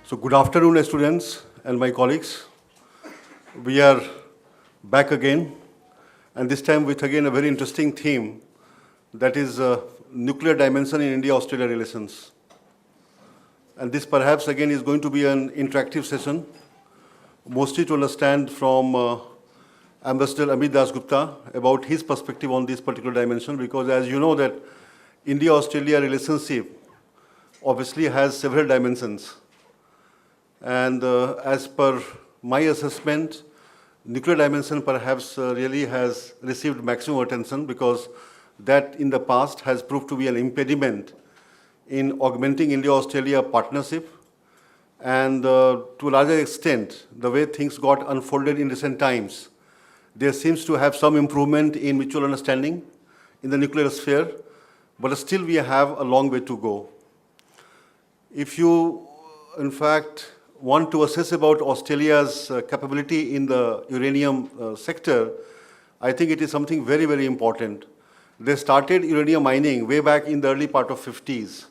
So good afternoon, students and my colleagues. We are back again, and this time with again a very interesting theme, that is nuclear dimension in India-Australia relations. And this perhaps again is going to be an interactive session, mostly to understand from Ambassador Amit Dasgupta about his perspective on this particular dimension, because as you know that India-Australia relationship obviously has several dimensions. And as per my assessment, nuclear dimension perhaps really has received maximum attention, because that in the past has proved to be an impediment in augmenting India-Australia partnership. And to a larger extent, the way things got unfolded in recent times, there seems to have some improvement in mutual understanding in the nuclear sphere, but still we have a long way to go. If you, in fact, want to assess about Australia's capability in the uranium sector, I think it is something very, very important. They started uranium mining way back in the early part of 50s,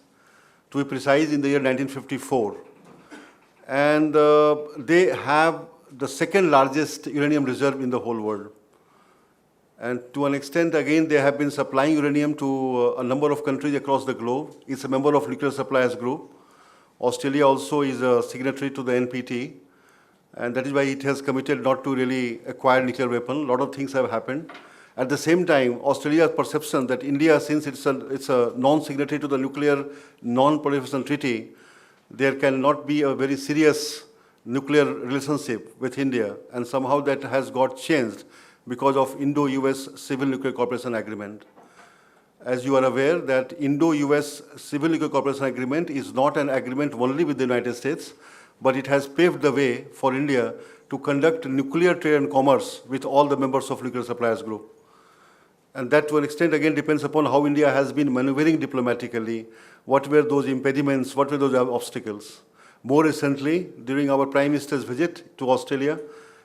to be precise in the year 1954. And they have the second largest uranium reserve in the whole world. And to an extent, again, they have been supplying uranium to a number of countries across the globe. It's a member of Nuclear Suppliers Group. Australia also is a signatory to the NPT, and that is why it has committed not to really acquire nuclear weapon. A lot of things have happened. At the same time, Australia's perception that India, since it's a non-signatory to the Nuclear Non-Proliferation Treaty, there cannot be a very serious nuclear relationship with India, and somehow that has got changed because of Indo-US Civil Nuclear Cooperation Agreement. As you are aware, that Indo-US Civil Nuclear Cooperation Agreement is not an agreement only with the United States, but it has paved the way for India to conduct nuclear trade and commerce with all the members of Nuclear Suppliers Group. And that, to an extent, again, depends upon how India has been maneuvering diplomatically. What were those impediments? What were those obstacles? More recently, during our Prime Minister's visit to Australia,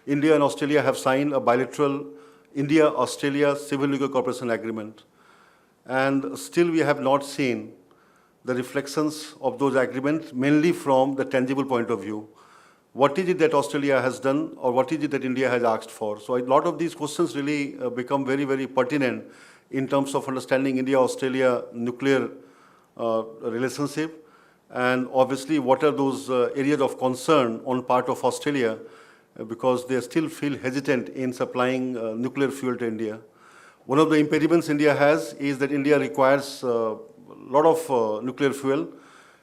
India and Australia have signed a bilateral India-Australia Civil Nuclear Cooperation Agreement. And still we have not seen the reflections of those agreements, mainly from the tangible point of view. What is it that Australia has done, or what is it that India has asked for? So a lot of these questions really become very, very pertinent in terms of understanding India-Australia nuclear relationship. And obviously, what are those areas of concern on part of Australia, because they still feel hesitant in supplying nuclear fuel to India. One of the impediments India has is that India requires a lot of nuclear fuel.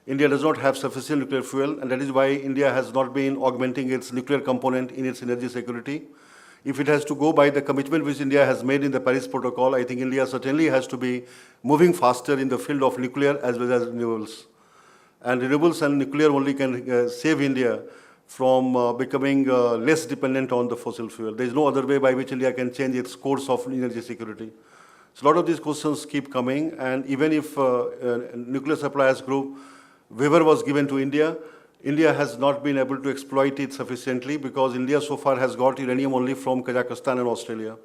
India does not have sufficient nuclear fuel, and that is why India has not been augmenting its nuclear component in its energy security. If it has to go by the commitment which India has made in the Paris Protocol, I think India certainly has to be moving faster in the field of nuclear as well as renewables. And renewables and nuclear only can save India from becoming less dependent on the fossil fuel. There is no other way by which India can change its course of energy security. So a lot of these questions keep coming, and even if Nuclear Suppliers Group waiver was given to India, India has not been able to exploit it sufficiently, because India so far has got uranium only from Kazakhstan and Australia.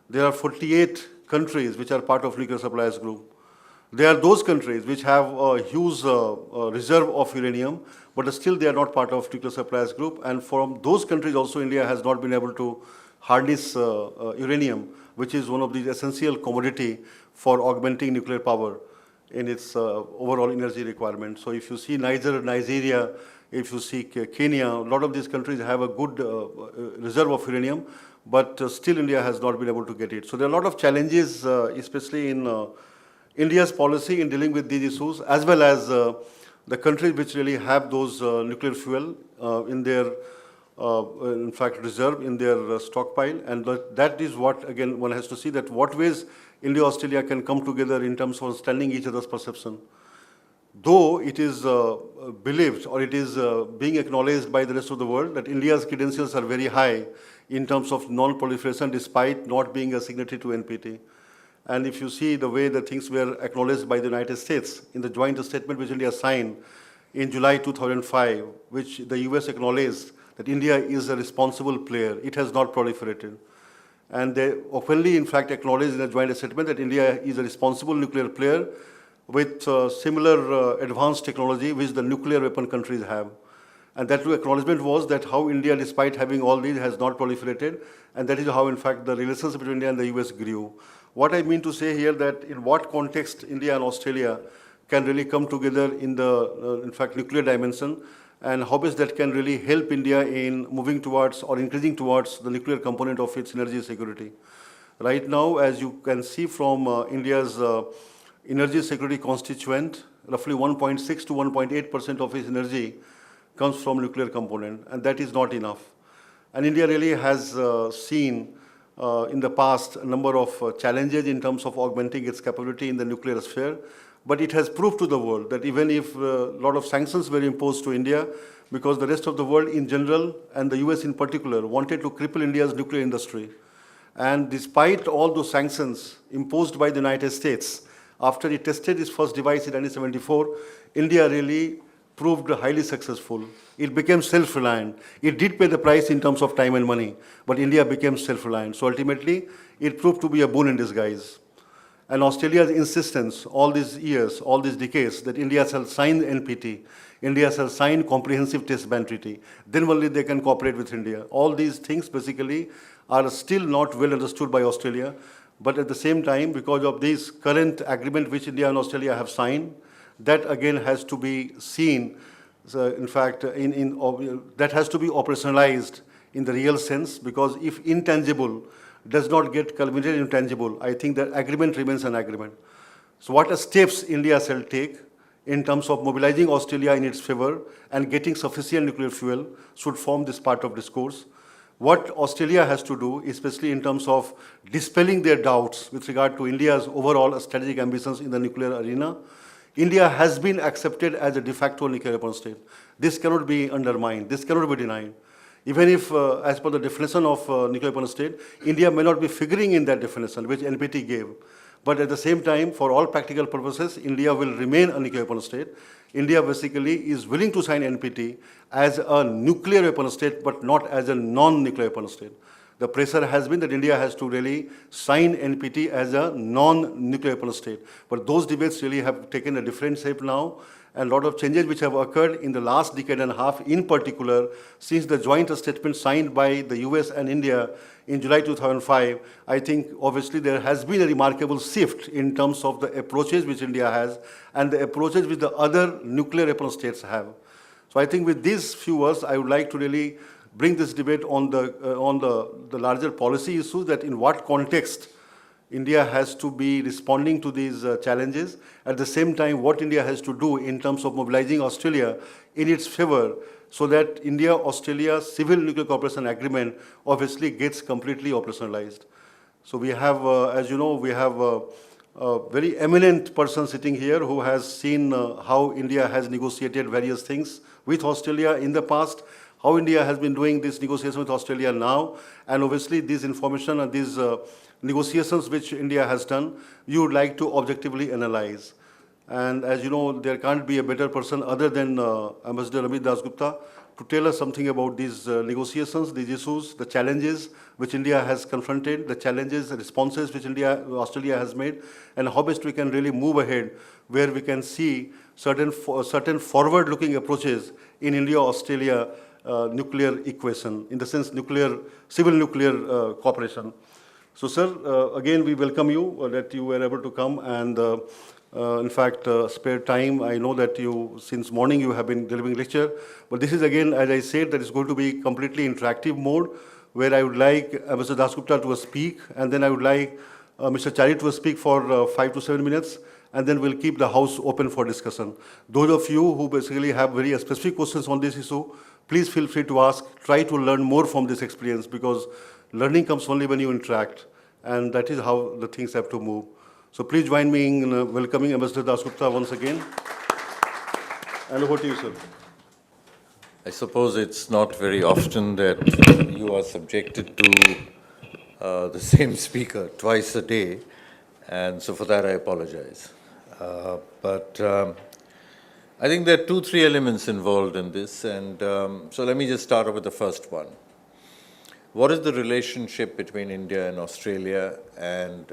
There are 48 countries which are part of Nuclear Suppliers Group. There are those countries which have a huge reserve of uranium, but still they are not part of Nuclear Suppliers Group. And from those countries also, India has not been able to harness uranium, which is one of the essential commodity for augmenting nuclear power in its overall energy requirement. So if you see Nigeria, if you see Kenya, a lot of these countries have a good reserve of uranium, but still India has not been able to get it. So there are a lot of challenges, especially in India's policy in dealing with these issues, as well as the countries which really have those nuclear fuel in their, in fact, reserve in their stockpile. And that is what, again, one has to see that what ways India-Australia can come together in terms of understanding each other's perception. Though it is believed, or it is being acknowledged by the rest of the world, that India's credentials are very high in terms of non-proliferation, despite not being a signatory to NPT. And if you see the way the things were acknowledged by the United States in the joint statement which India signed in July 2005, which the US acknowledged that India is a responsible player, it has not proliferated. And they openly, in fact, acknowledged in a joint statement that India is a responsible nuclear player with similar advanced technology which the nuclear weapon countries have. And that acknowledgement was that how India, despite having all these, has not proliferated, and that is how, in fact, the relationship between India and the US grew. What I mean to say here that in what context India and Australia can really come together in the, in fact, nuclear dimension, and how best that can really help India in moving towards or increasing towards the nuclear component of its energy security. Right now, as you can see from India's energy security constituent, roughly 1.6 to 1.8% of its energy comes from nuclear component, and that is not enough. And India really has seen in the past a number of challenges in terms of augmenting its capability in the nuclear sphere, but it has proved to the world that even if a lot of sanctions were imposed to India, because the rest of the world in general and the US in particular wanted to cripple India's nuclear industry. And despite all those sanctions imposed by the United States, after it tested its first device in 1974, India really proved highly successful. It became self-reliant. It did pay the price in terms of time and money, but India became self-reliant. So ultimately, it proved to be a boon in disguise. And Australia's insistence all these years, all these decades, that India shall sign NPT, India shall sign Comprehensive Test Ban Treaty, then only they can cooperate with India. All these things basically are still not well understood by Australia, but at the same time, because of this current agreement which India and Australia have signed, that again has to be seen, in fact, that has to be operationalized in the real sense, because if intangible does not get culminated in tangible, I think that agreement remains an agreement. So what steps India shall take in terms of mobilizing Australia in its favor and getting sufficient nuclear fuel should form this part of discourse. What Australia has to do, especially in terms of dispelling their doubts with regard to India's overall strategic ambitions in the nuclear arena. India has been accepted as a de facto nuclear weapon state. This cannot be undermined. This cannot be denied. Even if, as per the definition of nuclear weapon state, India may not be figuring in that definition, which NPT gave. But at the same time, for all practical purposes, India will remain a nuclear weapon state. India basically is willing to sign NPT as a nuclear weapon state, but not as a non-nuclear weapon state. The pressure has been that India has to really sign NPT as a non-nuclear weapon state. But those debates really have taken a different shape now, and a lot of changes which have occurred in the last decade and a half, in particular, since the joint statement signed by the US and India in July 2005, I think obviously there has been a remarkable shift in terms of the approaches which India has and the approaches which the other nuclear weapon states have. So I think with these few words, I would like to really bring this debate on the larger policy issues, that in what context India has to be responding to these challenges. At the same time, what India has to do in terms of mobilizing Australia in its favor, so that India-Australia Civil Nuclear Cooperation Agreement obviously gets completely operationalized. So we have, as you know, we have a very eminent person sitting here who has seen how India has negotiated various things with Australia in the past, how India has been doing this negotiation with Australia now, and obviously this information and these negotiations which India has done, you would like to objectively analyze. And as you know, there can't be a better person other than Ambassador Amit Dasgupta to tell us something about these negotiations, these issues, the challenges which India has confronted, the challenges, the responses which Australia has made, and how best we can really move ahead, where we can see certain forward-looking approaches in India-Australia nuclear equation, in the sense civil nuclear cooperation. So, sir, again, we welcome you that you were able to come and, in fact, spare time. I know that since morning, you have been delivering lecture. But this is, again, as I said, that is going to be completely interactive mode, where I would like Mr. Dasgupta to speak, and then I would like Mr. Chari to speak for 5 to 7 minutes, and then we'll keep the house open for discussion. Those of you who basically have very specific questions on this issue, please feel free to ask. Try to learn more from this experience, because learning comes only when you interact, and that is how the things have to move. So please join me in welcoming Ambassador Dasgupta once again. And over to you, sir. I suppose it's not very often that you are subjected to the same speaker twice a day, and so for that I apologize. But I think there are 2-3 elements involved in this, and so let me just start off with the first one. What is the relationship between India and Australia, and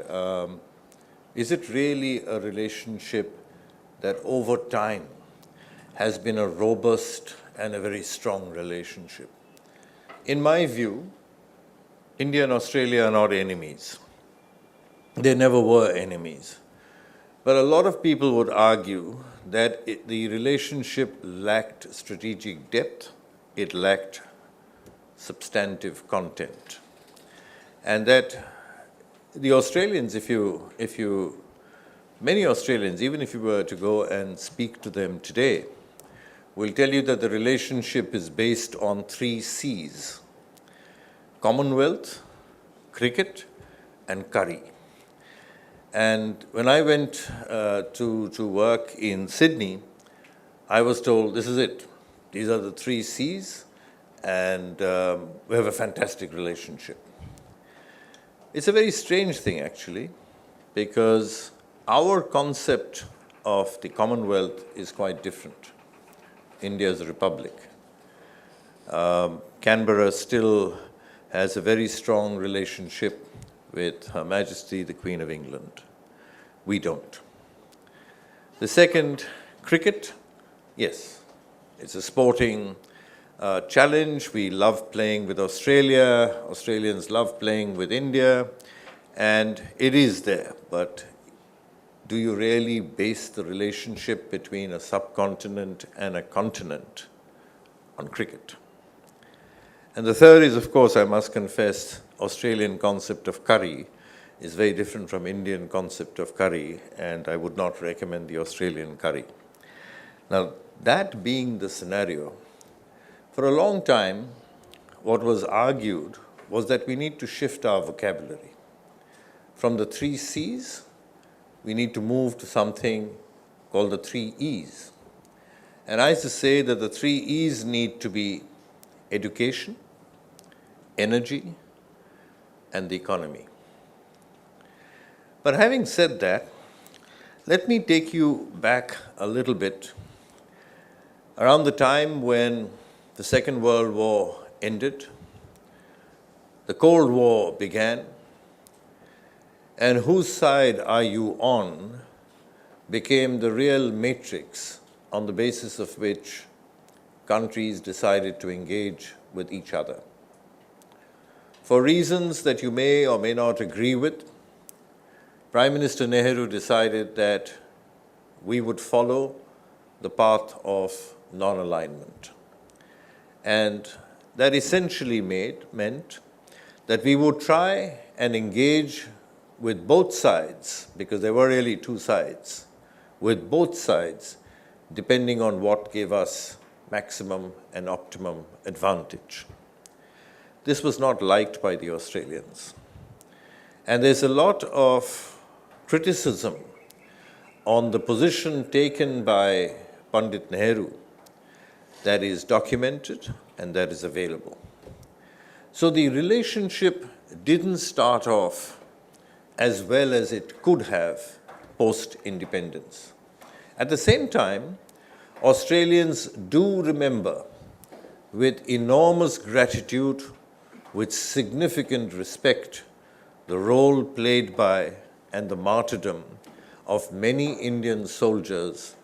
is it really a relationship that over time has been a robust and a very strong relationship. In my view, India and Australia are not enemies. They never were enemies. But a lot of people would argue that the relationship lacked strategic depth, it lacked substantive content. And that the Australians, many Australians, even if you were to go and speak to them today, will tell you that the relationship is based on 3 C's: Commonwealth, cricket, and curry. And when I went to work in Sydney, I was told, this is it. These are the 3 C's, and we have a fantastic relationship. It's a very strange thing, actually, because our concept of the Commonwealth is quite different. India is a republic. Canberra still has a very strong relationship with Her Majesty the Queen of England. We don't. The second, cricket, yes, it's a sporting challenge. We love playing with Australia. Australians love playing with India, and it is there. But do you really base the relationship between a subcontinent and a continent on cricket? And the third is, of course, I must confess, Australian concept of curry is very different from Indian concept of curry, and I would not recommend the Australian curry. Now, that being the scenario, for a long time, what was argued was that we need to shift our vocabulary. From the 3 C's, we need to move to something called the 3 E's. And I used to say that the 3 E's need to be education, energy, and the economy. But having said that, let me take you back a little bit. Around the time when the Second World War ended, the Cold War began, and whose side are you on became the real matrix on the basis of which countries decided to engage with each other. For reasons that you may or may not agree with, Prime Minister Nehru decided that we would follow the path of non-alignment. And that essentially meant that we would try and engage with both sides, because there were really 2 sides, with both sides, depending on what gave us maximum and optimum advantage. This was not liked by the Australians. And there's a lot of criticism on the position taken by Pandit Nehru that is documented and that is available. So the relationship didn't start off as well as it could have post-independence. At the same time, Australians do remember with enormous gratitude, with significant respect, the role played by and the martyrdom of many Indian soldiers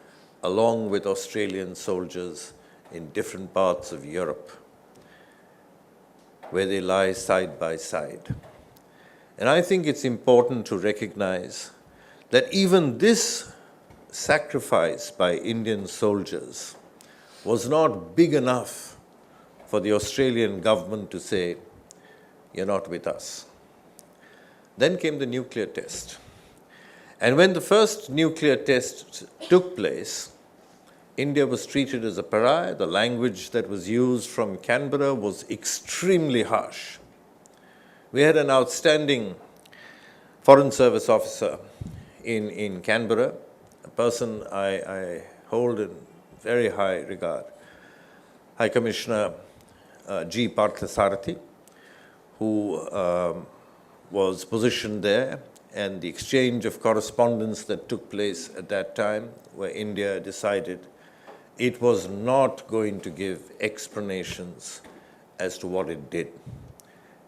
along with Australian soldiers in different parts of Europe, where they lie side by side. And I think it's important to recognize that even this sacrifice by Indian soldiers was not big enough for the Australian government to say, you're not with us. Then came the nuclear test. And when the first nuclear test took place, India was treated as a pariah. The language that was used from Canberra was extremely harsh. We had an outstanding Foreign Service officer in Canberra, a person I hold in very high regard, High Commissioner G. Parthasarathi, who was positioned there, and the exchange of correspondence that took place at that time, where India decided it was not going to give explanations as to what it did.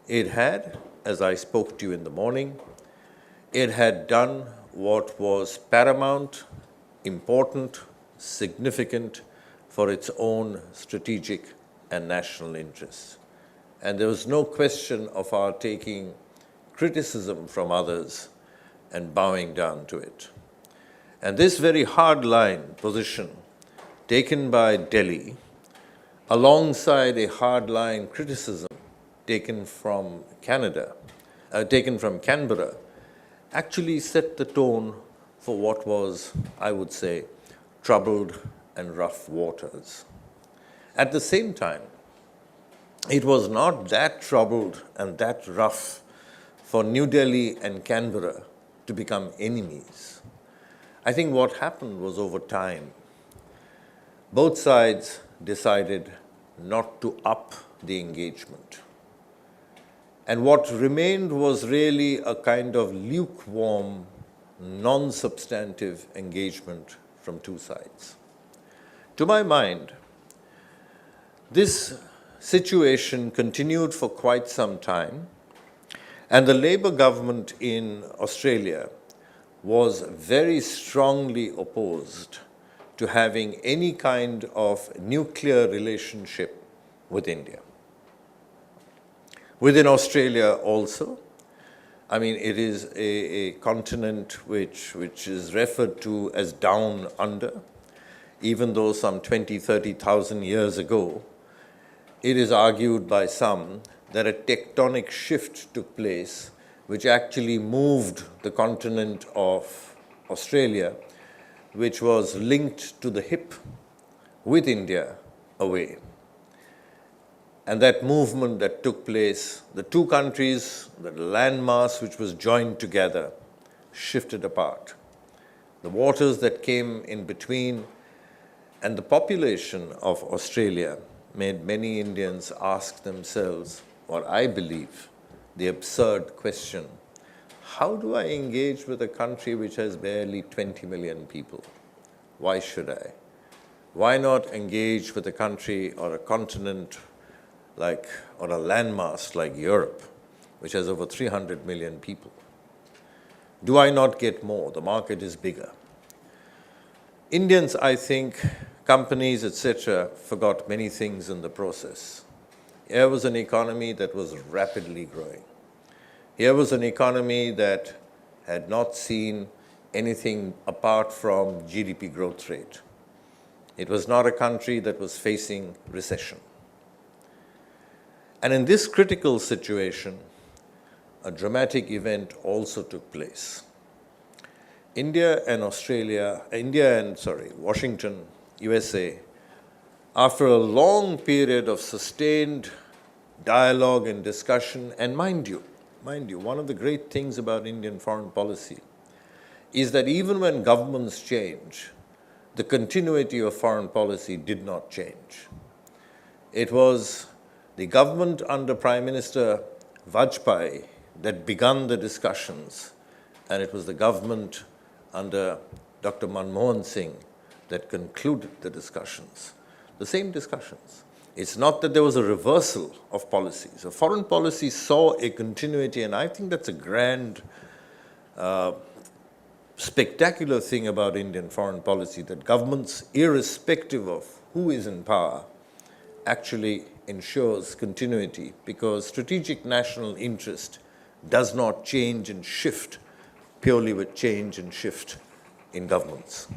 It had, as I spoke to you in the morning, it had done what was paramount, important, significant for its own strategic and national interests. And there was no question of our taking criticism from others and bowing down to it. And this very hardline position taken by Delhi, alongside a hardline criticism taken from Canberra, actually set the tone for what was, I would say, troubled and rough waters. At the same time, it was not that troubled and that rough for New Delhi and Canberra to become enemies. I think what happened was, over time, both sides decided not to up the engagement. And what remained was really a kind of lukewarm, non-substantive engagement from two sides. To my mind, this situation continued for quite some time, and the Labour government in Australia was very strongly opposed to having any kind of nuclear relationship with India. Within Australia also, I mean, it is a continent which is referred to as down under, even though some 20, 30,000 years ago, it is argued by some that a tectonic shift took place which actually moved the continent of Australia, which was linked to the hip with India, away. And that movement that took place, the two countries, the landmass which was joined together, shifted apart. The waters that came in between and the population of Australia made many Indians ask themselves what I believe the absurd question: how do I engage with a country which has barely 20 million people? Why should I? Why not engage with a country or a continent or a landmass like Europe, which has over 300 million people? Do I not get more? The market is bigger. Indians, I think, companies, etc., forgot many things in the process. Here was an economy that was rapidly growing. Here was an economy that had not seen anything apart from GDP growth rate. It was not a country that was facing recession. And in this critical situation, a dramatic event also took place. Washington, USA, after a long period of sustained dialogue and discussion, and mind you, one of the great things about Indian foreign policy is that even when governments change, the continuity of foreign policy did not change. It was the government under Prime Minister Vajpayee that began the discussions, and it was the government under Dr. Manmohan Singh that concluded the discussions. The same discussions. It's not that there was a reversal of policies. So foreign policy saw a continuity, and I think that's a grand, spectacular thing about Indian foreign policy, that governments, irrespective of who is in power, actually ensures continuity, because strategic national interest does not change and shift purely with change and shift in governments.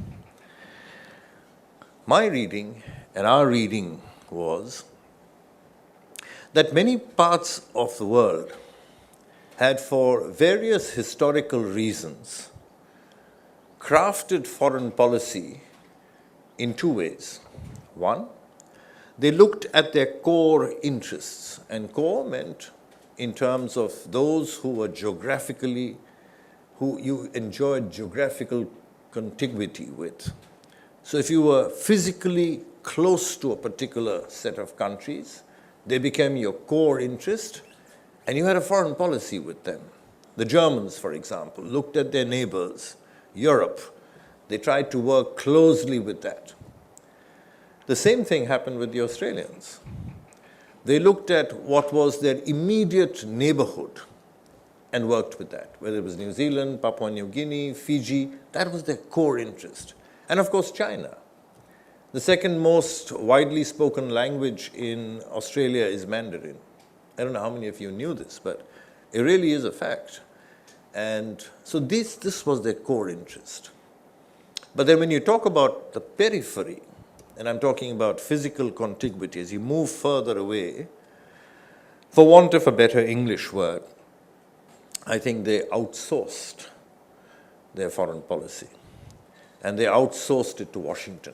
My reading and our reading was that many parts of the world had, for various historical reasons, crafted foreign policy in two ways. One, they looked at their core interests, and core meant in terms of those who you enjoyed geographical contiguity with. So if you were physically close to a particular set of countries, they became your core interest, and you had a foreign policy with them. The Germans, for example, looked at their neighbors, Europe. They tried to work closely with that. The same thing happened with the Australians. They looked at what was their immediate neighborhood and worked with that, whether it was New Zealand, Papua New Guinea, Fiji. That was their core interest. And of course, China. The second most widely spoken language in Australia is Mandarin. I don't know how many of you knew this, but it really is a fact. And so this was their core interest. But then when you talk about the periphery, and I'm talking about physical contiguity, as you move further away, for want of a better English word, I think they outsourced their foreign policy. And they outsourced it to Washington.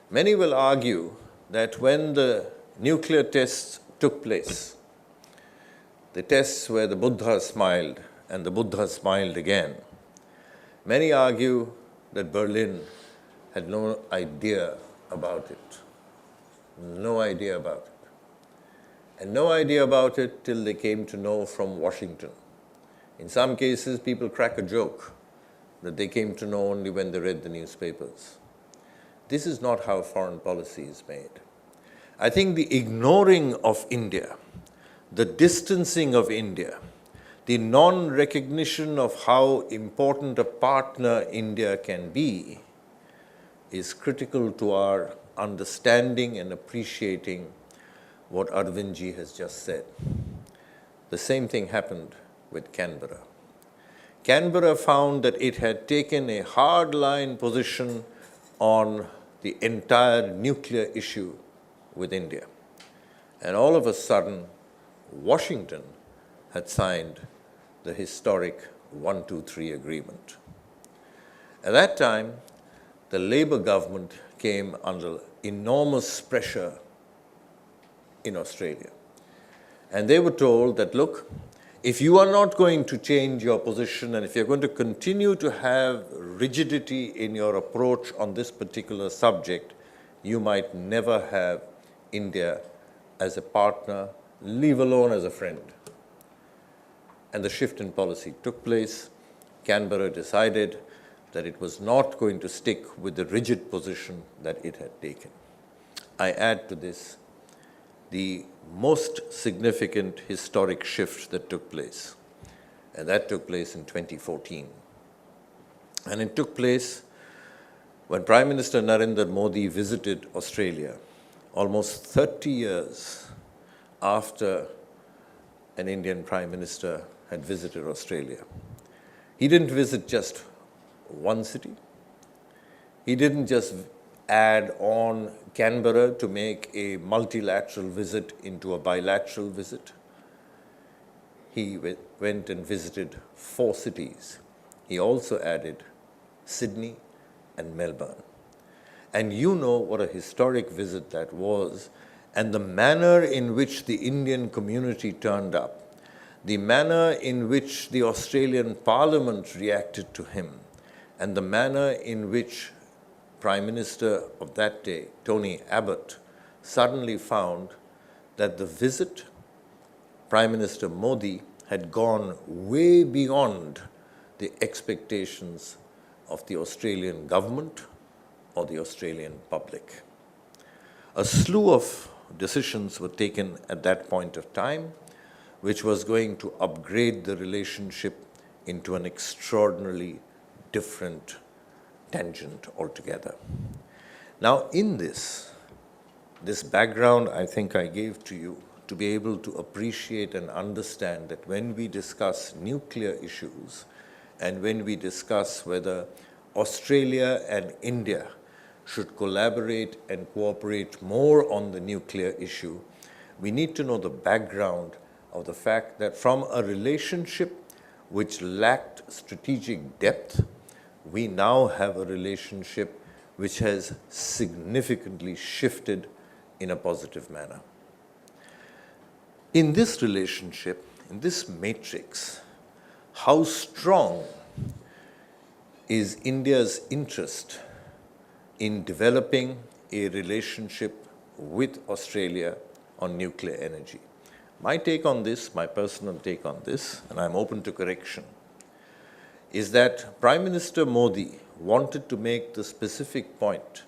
Many will argue that when the nuclear tests took place, the tests where the Buddha smiled and the Buddha smiled again, many argue that Berlin had no idea about it. No idea about it. And no idea about it till they came to know from Washington. In some cases, people crack a joke that they came to know only when they read the newspapers. This is not how foreign policy is made. I think the ignoring of India, the distancing of India, the non-recognition of how important a partner India can be is critical to our understanding and appreciating what Arvindji has just said. The same thing happened with Canberra. Canberra found that it had taken a hardline position on the entire nuclear issue with India. And all of a sudden, Washington had signed the historic 123 agreement. At that time, the Labour government came under enormous pressure in Australia. And they were told that, look, if you are not going to change your position and if you're going to continue to have rigidity in your approach on this particular subject, you might never have India as a partner, leave alone as a friend. And the shift in policy took place. Canberra decided that it was not going to stick with the rigid position that it had taken. I add to this the most significant historic shift that took place, and that took place in 2014. And it took place when Prime Minister Narendra Modi visited Australia, almost 30 years after an Indian Prime Minister had visited Australia. He didn't visit just one city. He didn't just add on Canberra to make a multilateral visit into a bilateral visit. He went and visited 4 cities. He also added Sydney and Melbourne. And you know what a historic visit that was, and the manner in which the Indian community turned up, the manner in which the Australian Parliament reacted to him, and the manner in which Prime Minister of that day, Tony Abbott, suddenly found that the visit, Prime Minister Modi, had gone way beyond the expectations of the Australian government or the Australian public. A slew of decisions were taken at that point of time, which was going to upgrade the relationship into an extraordinarily different tangent altogether. Now, in this background I think I gave to you to be able to appreciate and understand that when we discuss nuclear issues and when we discuss whether Australia and India should collaborate and cooperate more on the nuclear issue, we need to know the background of the fact that from a relationship which lacked strategic depth, we now have a relationship which has significantly shifted in a positive manner. In this relationship, in this matrix, how strong is India's interest in developing a relationship with Australia on nuclear energy? My take on this, my personal take on this, and I'm open to correction, is that Prime Minister Modi wanted to make the specific point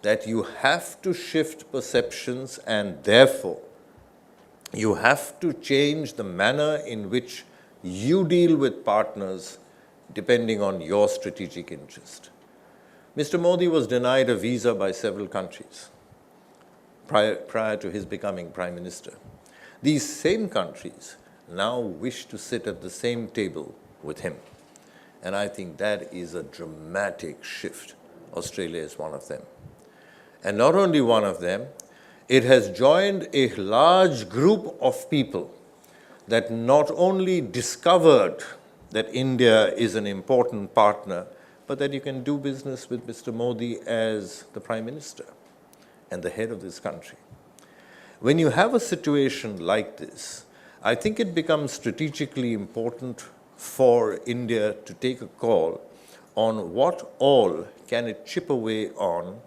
that you have to shift perceptions and therefore you have to change the manner in which you deal with partners depending on your strategic interest. Mr. Modi was denied a visa by several countries prior to his becoming Prime Minister. These same countries now wish to sit at the same table with him. And I think that is a dramatic shift. Australia is one of them. And not only one of them, it has joined a large group of people that not only discovered that India is an important partner, but that you can do business with Mr. Modi as the Prime Minister and the head of this country. When you have a situation like this, I think it becomes strategically important for India to take a call on what all can it chip away on,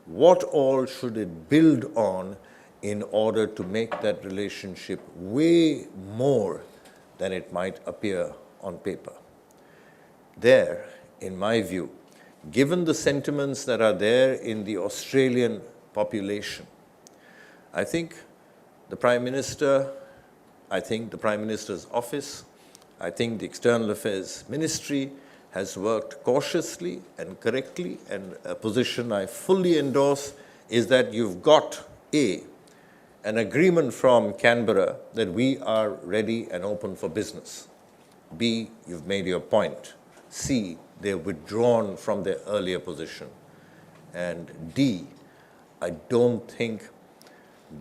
what all should it build on in order to make that relationship way more than it might appear on paper. There, in my view, given the sentiments that are there in the Australian population, I think the Prime Minister, I think the Prime Minister's office, I think the External Affairs Ministry has worked cautiously and correctly, and a position I fully endorse is that you've got an agreement from Canberra that we are ready and open for business. B, you've made your point. C, they've withdrawn from their earlier position. And D, I don't think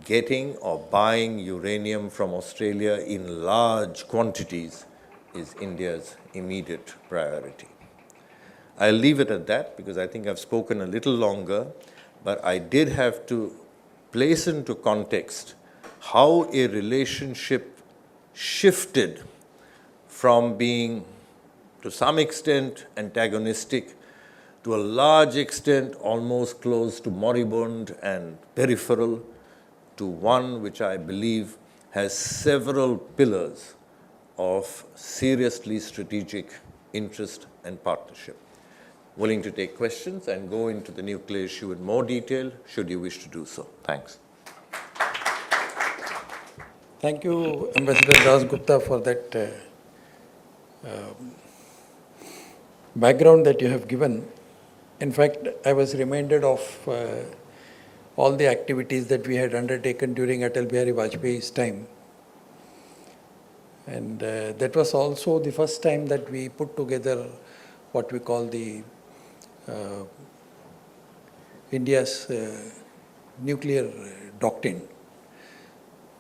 getting or buying uranium from Australia in large quantities is India's immediate priority. I'll leave it at that because I think I've spoken a little longer, but I did have to place into context how a relationship shifted from being, to some extent, antagonistic, to a large extent, almost close to moribund and peripheral, to one which I believe has several pillars of seriously strategic interest and partnership. Willing to take questions and go into the nuclear issue in more detail, should you wish to do so. Thanks. Thank you, Ambassador Dasgupta, for that background that you have given. In fact, I was reminded of all the activities that we had undertaken during Atal Bihari Vajpayee's time. And that was also the first time that we put together what we call the India's nuclear doctrine.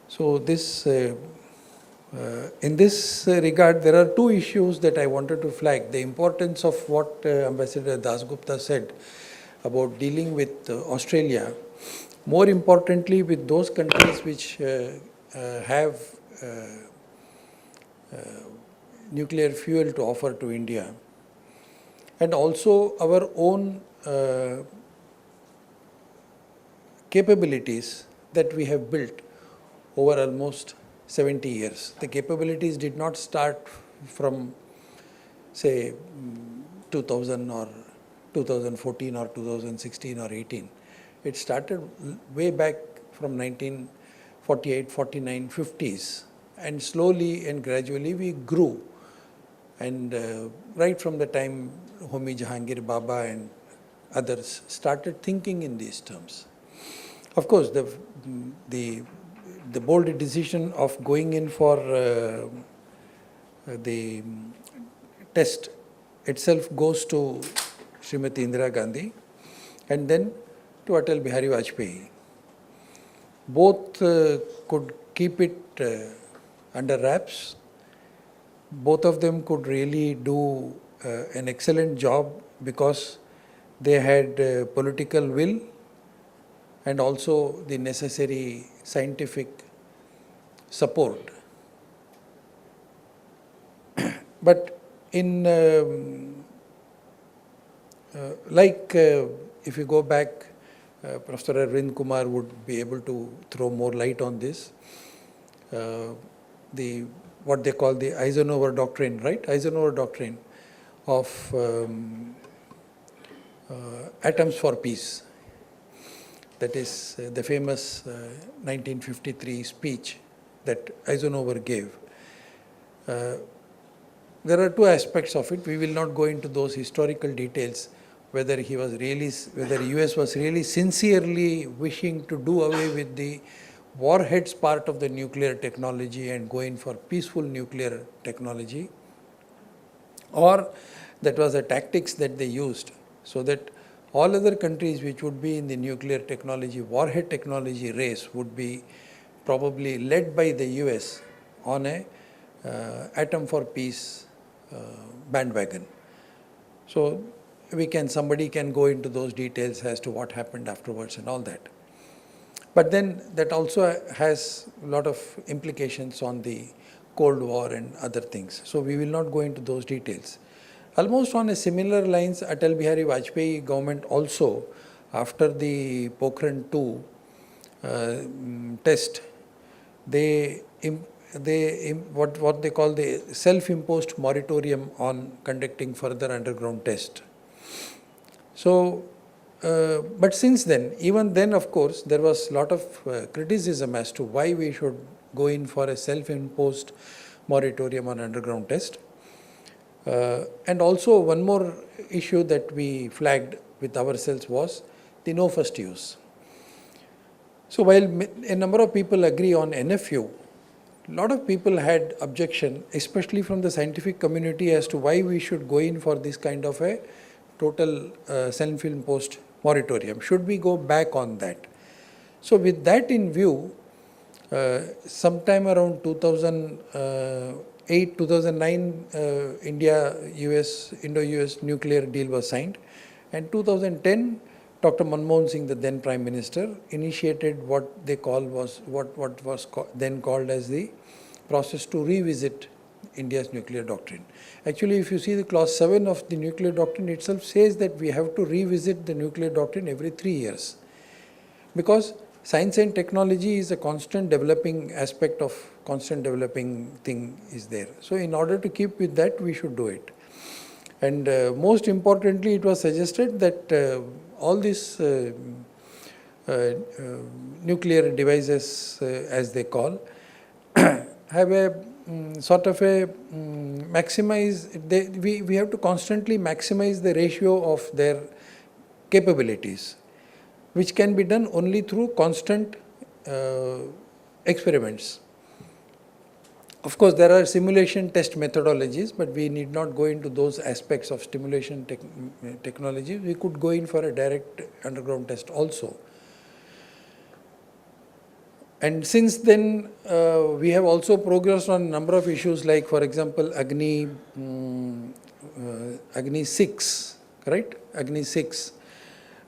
So this, in this regard, there are two issues that I wanted to flag. The importance of what Ambassador Dasgupta said about dealing with Australia, more importantly with those countries which have nuclear fuel to offer to India, and also our own capabilities that we have built over almost 70 years. The capabilities did not start from, say, 2000 or 2014 or 2016 or 18. It started way back from 1948, 49, 50s. And slowly and gradually we grew. And right from the time Homi Jahangir Baba and others started thinking in these terms. Of course, the bold decision of going in for the test itself goes to Srimati Indira Gandhi and then to Atal Bihari Vajpayee. Both could keep it under wraps. Both of them could really do an excellent job because they had political will and also the necessary scientific support. But in if you go back, Professor Arvind Kumar would be able to throw more light on this. What they call the Eisenhower Doctrine, right? Eisenhower Doctrine of atoms for peace. That is the famous 1953 speech that Eisenhower gave. There are two aspects of it. We will not go into those historical details. whether US was really sincerely wishing to do away with the warheads part of the nuclear technology and go in for peaceful nuclear technology, or that was a tactics that they used so that all other countries which would be in the nuclear technology, warhead technology race would be probably led by the US on a atom for peace bandwagon. So somebody can go into those details as to what happened afterwards and all that. But then that also has a lot of implications on the Cold War and other things. So we will not go into those details. Almost on a similar lines, Atal Bihari Vajpayee government also, after the Pokhran 2 test, what they call the self-imposed moratorium on conducting further underground test. So, but since then, even then, of course, there was a lot of criticism as to why we should go in for a self-imposed moratorium on underground test. And also one more issue that we flagged with ourselves was the no first use. So while a number of people agree on NFU, a lot of people had objection, especially from the scientific community, as to why we should go in for this kind of a total self-imposed moratorium. Should we go back on that? So with that in view, sometime around 2008, 2009, Indo-US nuclear deal was signed, and 2010, Dr. Manmohan Singh, the then Prime Minister, initiated what they call was then called as the process to revisit India's nuclear doctrine. Actually, if you see the clause 7 of the nuclear doctrine itself says that we have to revisit the nuclear doctrine every 3 years, because science and technology is a constant developing aspect of constant developing thing is there. So in order to keep with that, we should do it. And most importantly, it was suggested that all these nuclear devices, as they call, have a sort of a we have to constantly maximize the ratio of their capabilities, which can be done only through constant experiments. Of course, there are simulation test methodologies, but we need not go into those aspects of stimulation technology. We could go in for a direct underground test also. And since then, we have also progressed on a number of issues like, for example, Agni 6, right? Agni 6,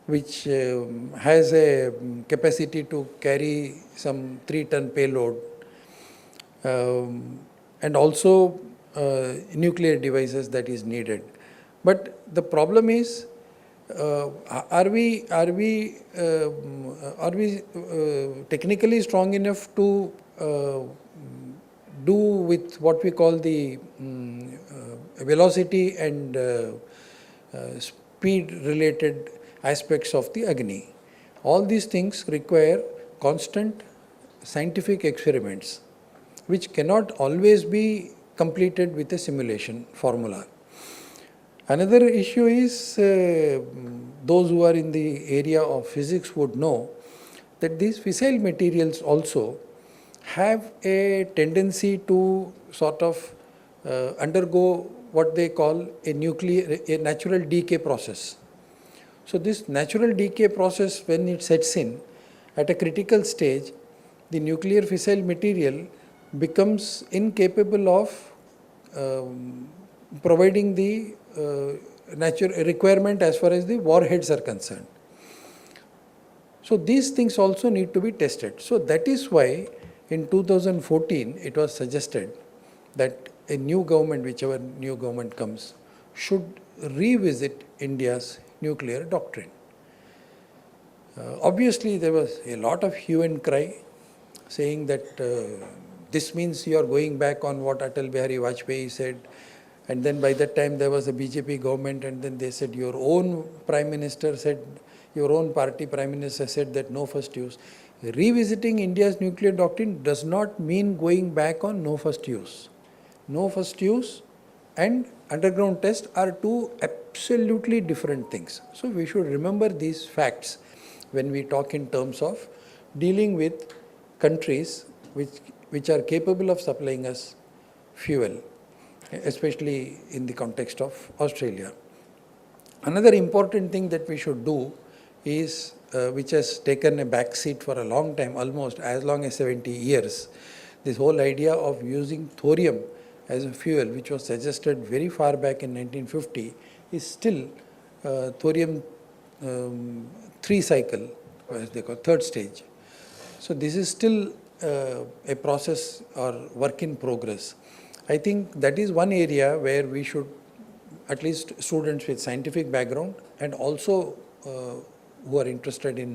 which has a capacity to carry some 3-ton payload, and also nuclear devices that is needed. But the problem is, are we technically strong enough to do with what we call the velocity and speed related aspects of the Agni? All these things require constant scientific experiments, which cannot always be completed with a simulation formula. Another issue is, those who are in the area of physics would know that these fissile materials also have a tendency to sort of undergo what they call a natural decay process. So this natural decay process, when it sets in at a critical stage, the nuclear fissile material becomes incapable of providing the natural requirement as far as the warheads are concerned. So these things also need to be tested. So that is why in 2014 it was suggested that a new government, whichever new government comes, should revisit India's nuclear doctrine. Obviously there was a lot of hue and cry saying that this means you are going back on what Atal Bihari Vajpayee said. And then by that time there was a BJP government, and then they said your own Prime Minister said, your own party Prime Minister said that no first use. Revisiting India's nuclear doctrine does not mean going back on no first use. No first use and underground test are two absolutely different things. So we should remember these facts when we talk in terms of dealing with countries which are capable of supplying us fuel, especially in the context of Australia. Another important thing that we should do is, which has taken a back seat for a long time, almost as long as 70 years, this whole idea of using thorium as a fuel, which was suggested very far back in 1950, is still thorium 3 cycle, as they call third stage. So this is still a process or work in progress. I think that is one area where we should, at least students with scientific background and also who are interested in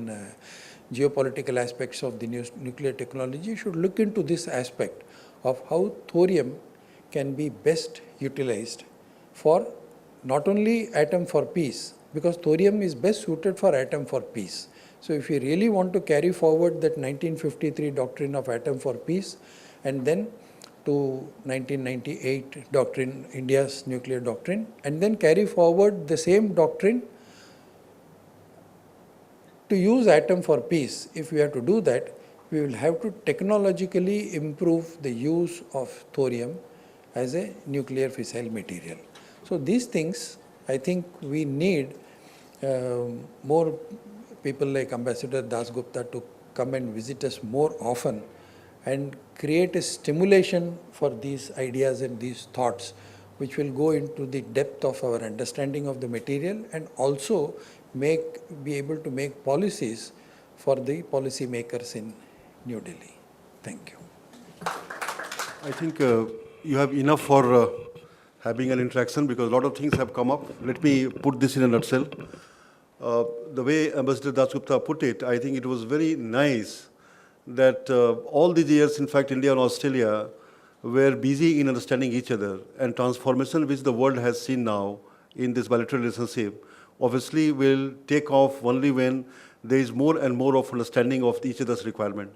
geopolitical aspects of the nuclear technology, should look into this aspect of how thorium can be best utilized for not only atom for peace, because thorium is best suited for atom for peace. So if we really want to carry forward that 1953 doctrine of atom for peace, and then to 1998 doctrine, India's nuclear doctrine, and then carry forward the same doctrine to use atom for peace, if we have to do that, we will have to technologically improve the use of thorium as a nuclear fissile material. So these things, I think we need more people like Ambassador Dasgupta to come and visit us more often and create a stimulation for these ideas and these thoughts, which will go into the depth of our understanding of the material and also be able to make policies for the policy makers in New Delhi. Thank you. I think you have enough for having an interaction because a lot of things have come up. Let me put this in a nutshell. The way Ambassador Dasgupta put it, I think it was very nice that all these years, in fact, India and Australia were busy in understanding each other, and transformation which the world has seen now in this bilateral relationship obviously will take off only when there is more and more of understanding of each other's requirement.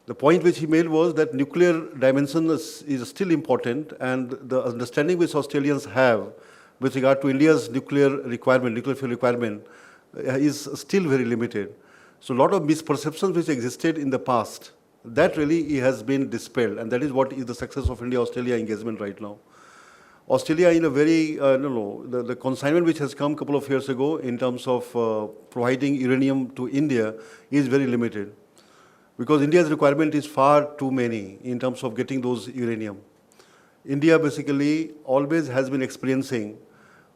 The point which he made was that nuclear dimension is still important, and the understanding which Australians have with regard to India's nuclear requirement, nuclear fuel requirement, is still very limited. So a lot of misperceptions which existed in the past, that really has been dispelled, and that is what is the success of India-Australia engagement right now. Australia, in a very, the consignment which has come a couple of years ago in terms of providing uranium to India is very limited, because India's requirement is far too many in terms of getting those uranium. India basically always has been experiencing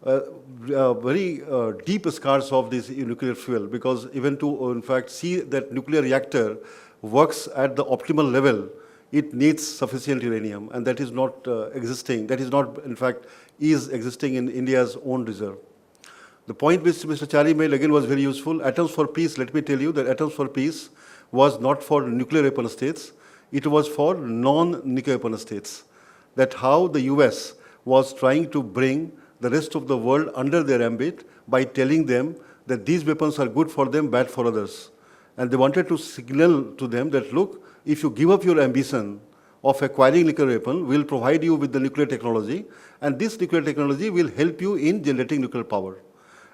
very deep scars of this nuclear fuel, because even to, in fact, see that nuclear reactor works at the optimal level, it needs sufficient uranium, and that is not existing. That is not, in fact, is existing in India's own reserve. The point which Mr. Chari made again was very useful. Atoms for peace, let me tell you that atoms for peace was not for nuclear weapon states. It was for non-nuclear weapon states. That how the US was trying to bring the rest of the world under their ambit by telling them that these weapons are good for them, bad for others. And they wanted to signal to them that, look, if you give up your ambition of acquiring nuclear weapon, we'll provide you with the nuclear technology, and this nuclear technology will help you in generating nuclear power.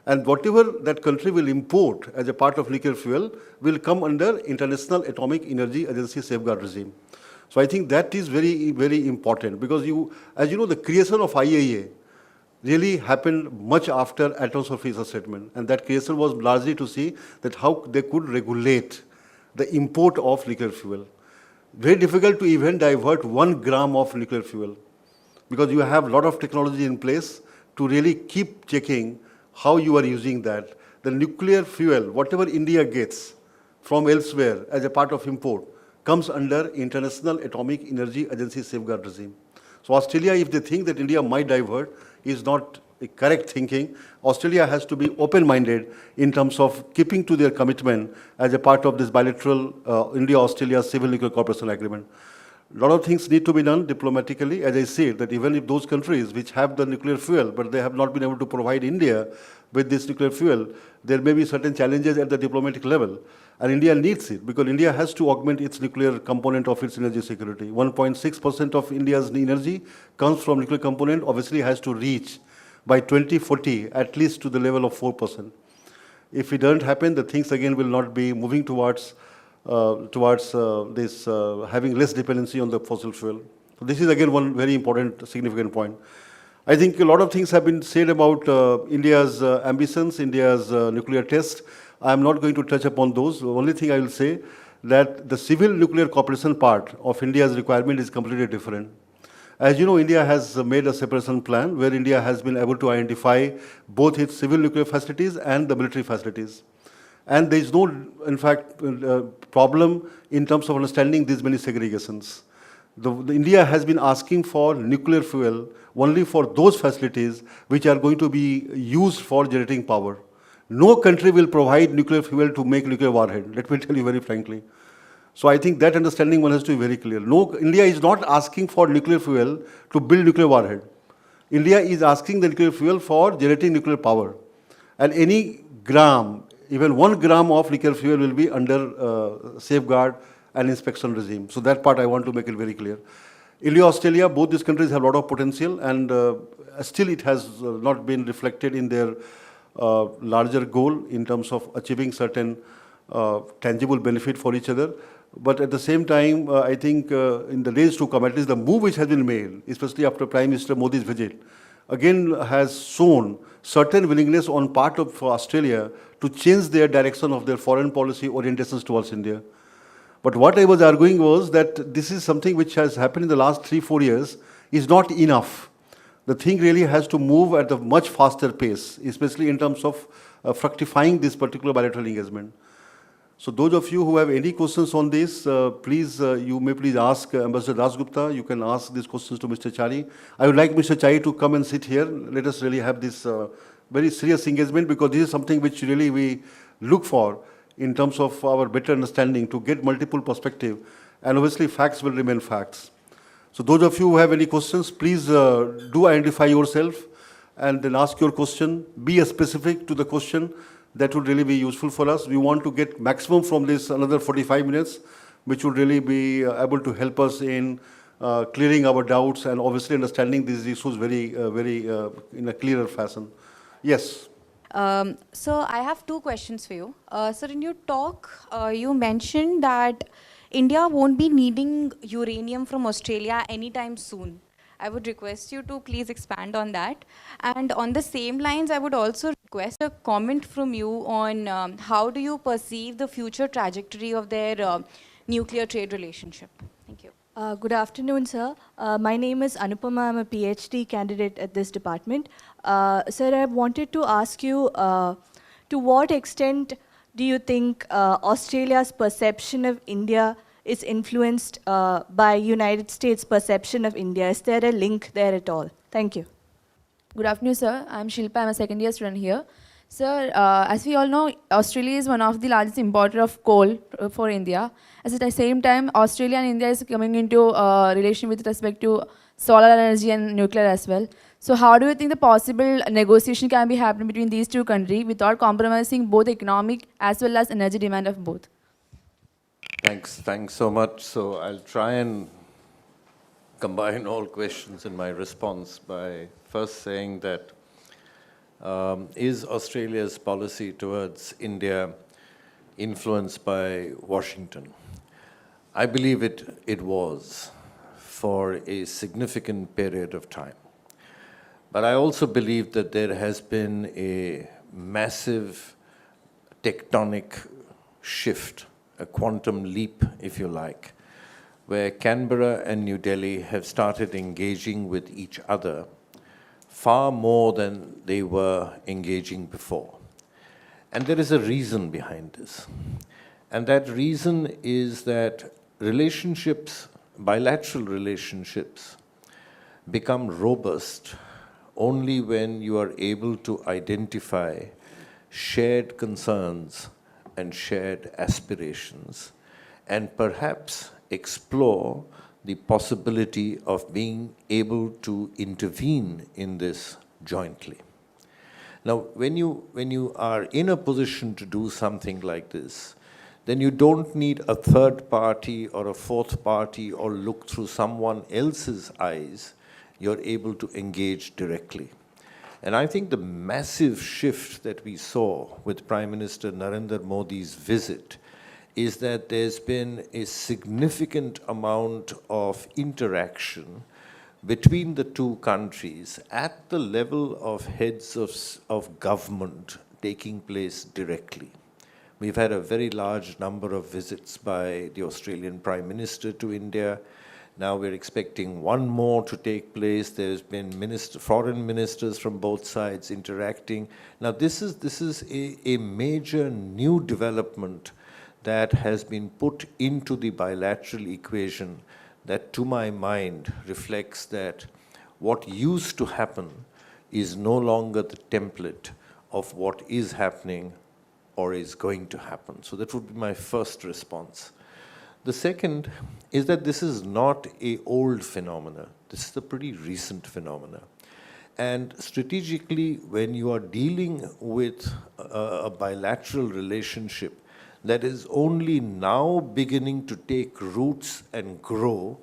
And whatever that country will import as a part of nuclear fuel will come under International Atomic Energy Agency safeguard regime. So I think that is very, very important, because as you know, the creation of IAEA really happened much after Atoms for Peace statement, and that creation was largely to see that how they could regulate the import of nuclear fuel. Very difficult to even divert 1 gram of nuclear fuel, because you have a lot of technology in place to really keep checking how you are using that. The nuclear fuel, whatever India gets from elsewhere as a part of import, comes under International Atomic Energy Agency safeguard regime. So Australia, if they think that India might divert, is not a correct thinking. Australia has to be open-minded in terms of keeping to their commitment as a part of this bilateral India-Australia Civil Nuclear Cooperation Agreement. A lot of things need to be done diplomatically. As I said, that even if those countries which have the nuclear fuel, but they have not been able to provide India with this nuclear fuel, there may be certain challenges at the diplomatic level. And India needs it, because India has to augment its nuclear component of its energy security. 1.6% of India's energy comes from nuclear component, obviously has to reach by 2040 at least to the level of 4%. If it doesn't happen, the things again will not be moving towards this having less dependency on the fossil fuel. So this is again one very important, significant point. I think a lot of things have been said about India's ambitions, India's nuclear test. I am not going to touch upon those. The only thing I will say that the civil nuclear cooperation part of India's requirement is completely different. As you know, India has made a separation plan where India has been able to identify both its civil nuclear facilities and the military facilities. And there is no, in fact, problem in terms of understanding these many segregations. India has been asking for nuclear fuel only for those facilities which are going to be used for generating power. No country will provide nuclear fuel to make nuclear warhead, let me tell you very frankly. So I think that understanding one has to be very clear. No, India is not asking for nuclear fuel to build nuclear warhead. India is asking the nuclear fuel for generating nuclear power. And any gram, even 1 gram of nuclear fuel will be under safeguard and inspection regime. So that part I want to make it very clear. India, Australia, both these countries have a lot of potential, and still it has not been reflected in their larger goal in terms of achieving certain tangible benefit for each other. But at the same time, I think in the days to come, at least the move which has been made, especially after Prime Minister Modi's visit, again has shown certain willingness on part of Australia to change their direction of their foreign policy orientations towards India. But what I was arguing was that this is something which has happened in the last 3-4 years is not enough. The thing really has to move at a much faster pace, especially in terms of fructifying this particular bilateral engagement. So those of you who have any questions on this, please, you may please ask Ambassador Dasgupta. You can ask these questions to Mr. Chari. I would like Mr. Chari to come and sit here. Let us really have this very serious engagement, because this is something which really we look for in terms of our better understanding, to get multiple perspective, and obviously facts will remain facts. So those of you who have any questions, please do identify yourself and then ask your question. Be specific to the question. That would really be useful for us. We want to get maximum from this another 45 minutes, which would really be able to help us in clearing our doubts and obviously understanding these issues very in a clearer fashion. Yes. So I have 2 questions for you. Sir, in your talk, you mentioned that India won't be needing uranium from Australia anytime soon. I would request you to please expand on that. And on the same lines, I would also request a comment from you on how do you perceive the future trajectory of their nuclear trade relationship. Thank you. Good afternoon, sir. My name is Anupama. I'm a PhD candidate at this department. Sir, I wanted to ask you, to what extent do you think Australia's perception of India is influenced by United States' perception of India? Is there a link there at all? Thank you. Good afternoon, sir. I'm Shilpa. I'm a second year student here. Sir, as we all know, Australia is one of the largest importer of coal for India. At the same time, Australia and India is coming into relation with respect to solar energy and nuclear as well. So how do you think the possible negotiation can be happening between these 2 countries without compromising both economic as well as energy demand of both? Thanks so much. So I'll try and combine all questions in my response by first saying that is Australia's policy towards India influenced by Washington? I believe it was for a significant period of time. But I also believe that there has been a massive tectonic shift, a quantum leap, if you like, where Canberra and New Delhi have started engaging with each other far more than they were engaging before. And there is a reason behind this. And that reason is that relationships, bilateral relationships, become robust only when you are able to identify shared concerns and shared aspirations, and perhaps explore the possibility of being able to intervene in this jointly. Now, when you are in a position to do something like this, then you don't need a third party or a fourth party or look through someone else's eyes. You're able to engage directly. And I think the massive shift that we saw with Prime Minister Narendra Modi's visit is that there's been a significant amount of interaction between the two countries at the level of heads of government taking place directly. We've had a very large number of visits by the Australian Prime Minister to India. Now we're expecting one more to take place. There's been foreign ministers from both sides interacting. Now this is a major new development that has been put into the bilateral equation that, to my mind, reflects that what used to happen is no longer the template of what is happening or is going to happen. So that would be my first response. The second is that this is not an old phenomena. This is a pretty recent phenomena. And strategically, when you are dealing with a bilateral relationship that is only now beginning to take roots and grow,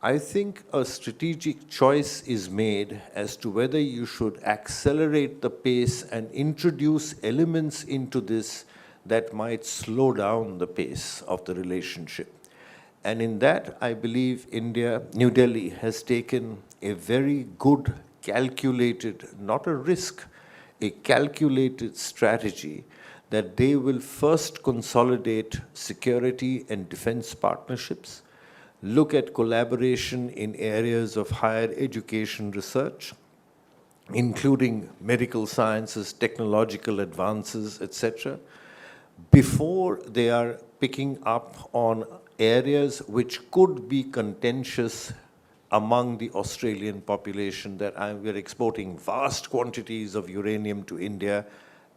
I think a strategic choice is made as to whether you should accelerate the pace and introduce elements into this that might slow down the pace of the relationship. And in that, I believe New Delhi has taken a very good, calculated, not a risk, a calculated strategy that they will first consolidate security and defense partnerships, look at collaboration in areas of higher education research, including medical sciences, technological advances, etc., before they are picking up on areas which could be contentious among the Australian population, that we're exporting vast quantities of uranium to India,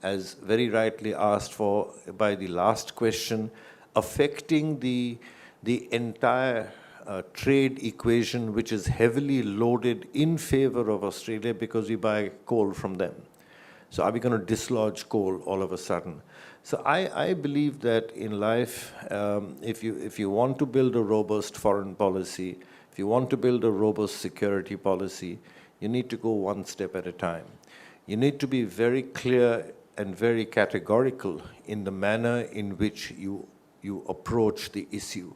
as very rightly asked for by the last question, affecting the entire trade equation, which is heavily loaded in favor of Australia because we buy coal from them. So are we going to dislodge coal all of a sudden? So I believe that in life, if you want to build a robust foreign policy, if you want to build a robust security policy, you need to go one step at a time. You need to be very clear and very categorical in the manner in which you approach the issue.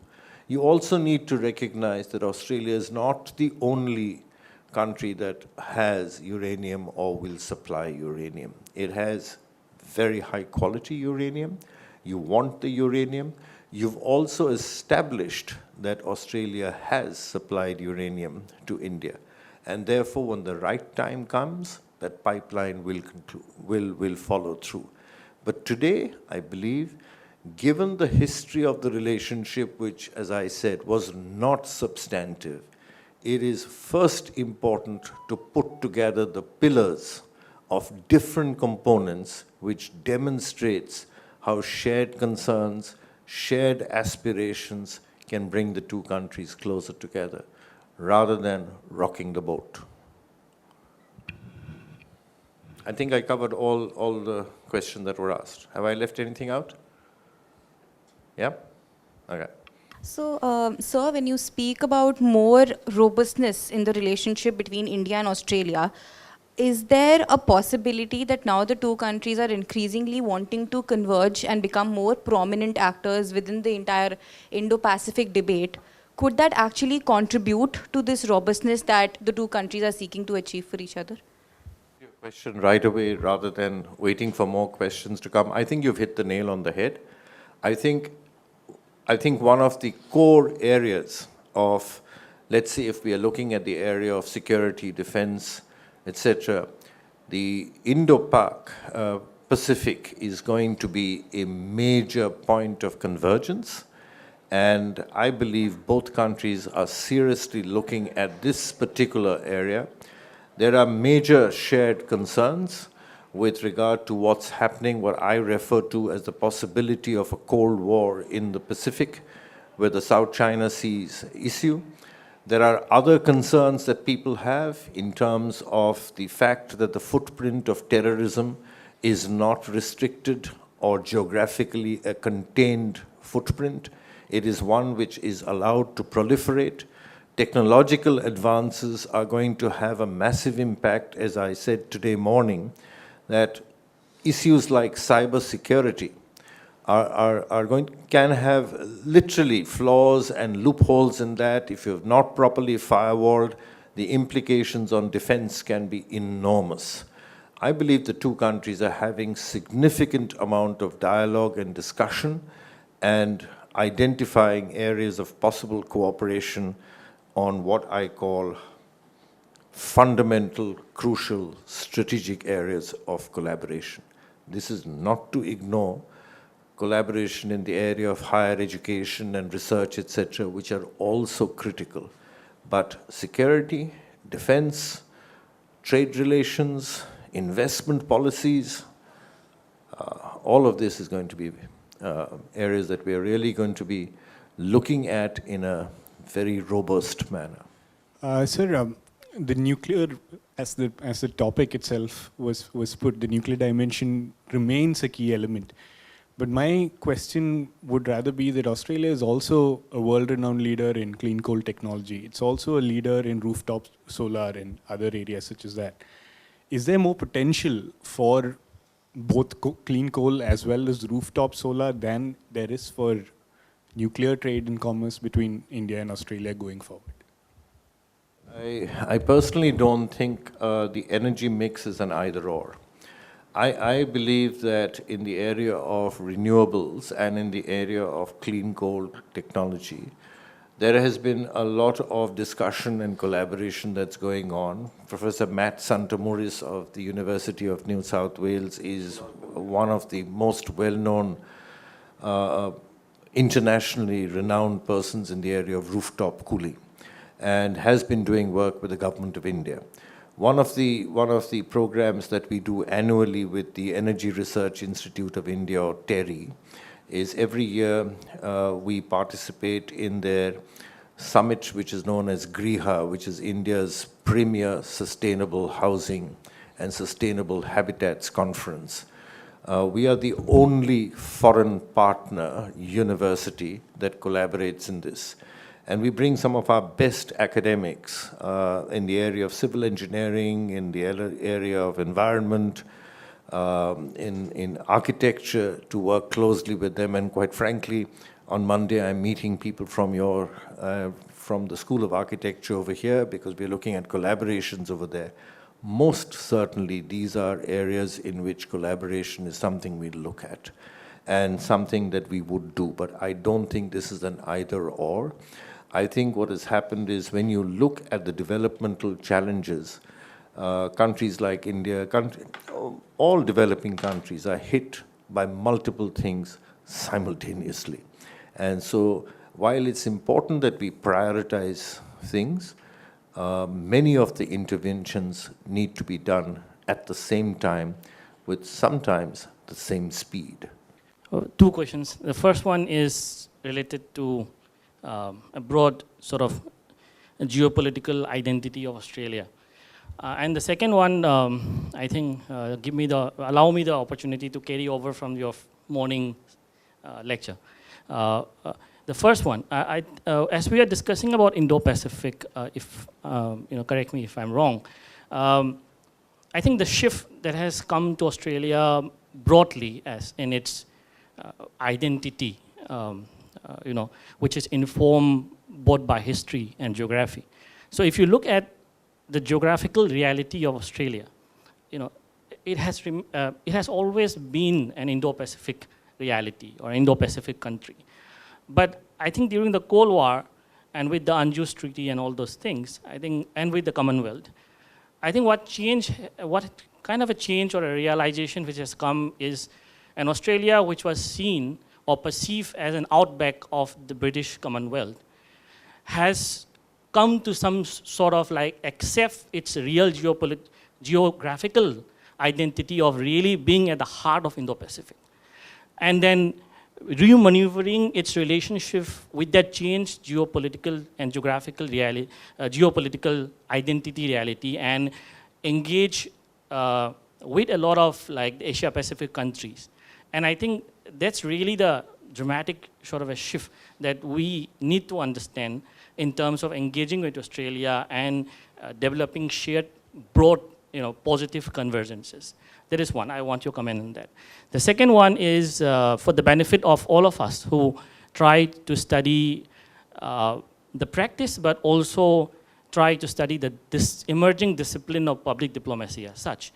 You also need to recognize that Australia is not the only country that has uranium or will supply uranium. It has very high quality uranium. You want the uranium. You've also established that Australia has supplied uranium to India. And therefore, when the right time comes, that pipeline will follow through. But today, I believe, given the history of the relationship, which, as I said, was not substantive, it is first important to put together the pillars of different components which demonstrates how shared concerns, shared aspirations can bring the two countries closer together, rather than rocking the boat. I think I covered all the questions that were asked. Have I left anything out? Yeah? Okay. So, sir, when you speak about more robustness in the relationship between India and Australia, is there a possibility that now the two countries are increasingly wanting to converge and become more prominent actors within the entire Indo-Pacific debate? Could that actually contribute to this robustness that the two countries are seeking to achieve for each other? Your question right away, rather than waiting for more questions to come. I think you've hit the nail on the head. I think one of the core areas of, let's say if we are looking at the area of security, defense, etc., the Indo-Pak Pacific is going to be a major point of convergence. And I believe both countries are seriously looking at this particular area. There are major shared concerns with regard to what's happening, what I refer to as the possibility of a Cold War in the Pacific with the South China Sea's issue. There are other concerns that people have in terms of the fact that the footprint of terrorism is not restricted or geographically a contained footprint. It is one which is allowed to proliferate. Technological advances are going to have a massive impact, as I said today morning, that issues like cybersecurity can have literally flaws and loopholes in that. If you've not properly firewalled, the implications on defense can be enormous. I believe the two countries are having significant amount of dialogue and discussion and identifying areas of possible cooperation on what I call fundamental, crucial, strategic areas of collaboration. This is not to ignore collaboration in the area of higher education and research, etc., which are also critical. But security, defense, trade relations, investment policies, all of this is going to be areas that we are really going to be looking at in a very robust manner. Sir, the nuclear, as the topic itself was put, the nuclear dimension remains a key element. But my question would rather be that Australia is also a world-renowned leader in clean coal technology. It's also a leader in rooftop solar and other areas such as that. Is there more potential for both clean coal as well as rooftop solar than there is for nuclear trade and commerce between India and Australia going forward? I personally don't think the energy mix is an either-or. I believe that in the area of renewables and in the area of clean coal technology, there has been a lot of discussion and collaboration that's going on. Professor Matt Santamuris of the University of New South Wales is one of the most well-known internationally renowned persons in the area of rooftop cooling and has been doing work with the government of India. One of the programs that we do annually with the Energy Research Institute of India, or TERI, is every year we participate in their summit, which is known as Griha, which is India's premier sustainable housing and sustainable habitats conference. We are the only foreign partner university that collaborates in this. And we bring some of our best academics in the area of civil engineering, in the area of environment, in architecture to work closely with them. And quite frankly, on Monday, I'm meeting people from the School of Architecture over here because we're looking at collaborations over there. Most certainly, these are areas in which collaboration is something we look at and something that we would do. But I don't think this is an either-or. I think what has happened is when you look at the developmental challenges, countries like India, all developing countries are hit by multiple things simultaneously. And so while it's important that we prioritize things, many of the interventions need to be done at the same time with sometimes the same speed. Two questions. The first one is related to a broad sort of geopolitical identity of Australia. And the second one, I think, allow me the opportunity to carry over from your morning lecture. The first one, as we are discussing about Indo-Pacific, correct me if I'm wrong, I think the shift that has come to Australia broadly as in its identity, which is informed both by history and geography. So if you look at the geographical reality of Australia, it has always been an Indo-Pacific reality or Indo-Pacific country. But I think during the Cold War and with the UNJUS Treaty and all those things, I think, and with the Commonwealth, I think what kind of a change or a realization which has come is an Australia which was seen or perceived as an outback of the British Commonwealth has come to some sort of like accept its real geographical identity of really being at the heart of Indo-Pacific. And then remaneuvering its relationship with that changed geopolitical and geographical reality, geopolitical identity reality, and engage with a lot of like Asia Pacific countries. And I think that's really the dramatic sort of a shift that we need to understand in terms of engaging with Australia and developing shared broad, positive convergences. That is one. I want your comment on that. The second one is for the benefit of all of us who try to study the practice, but also try to study this emerging discipline of public diplomacy as such.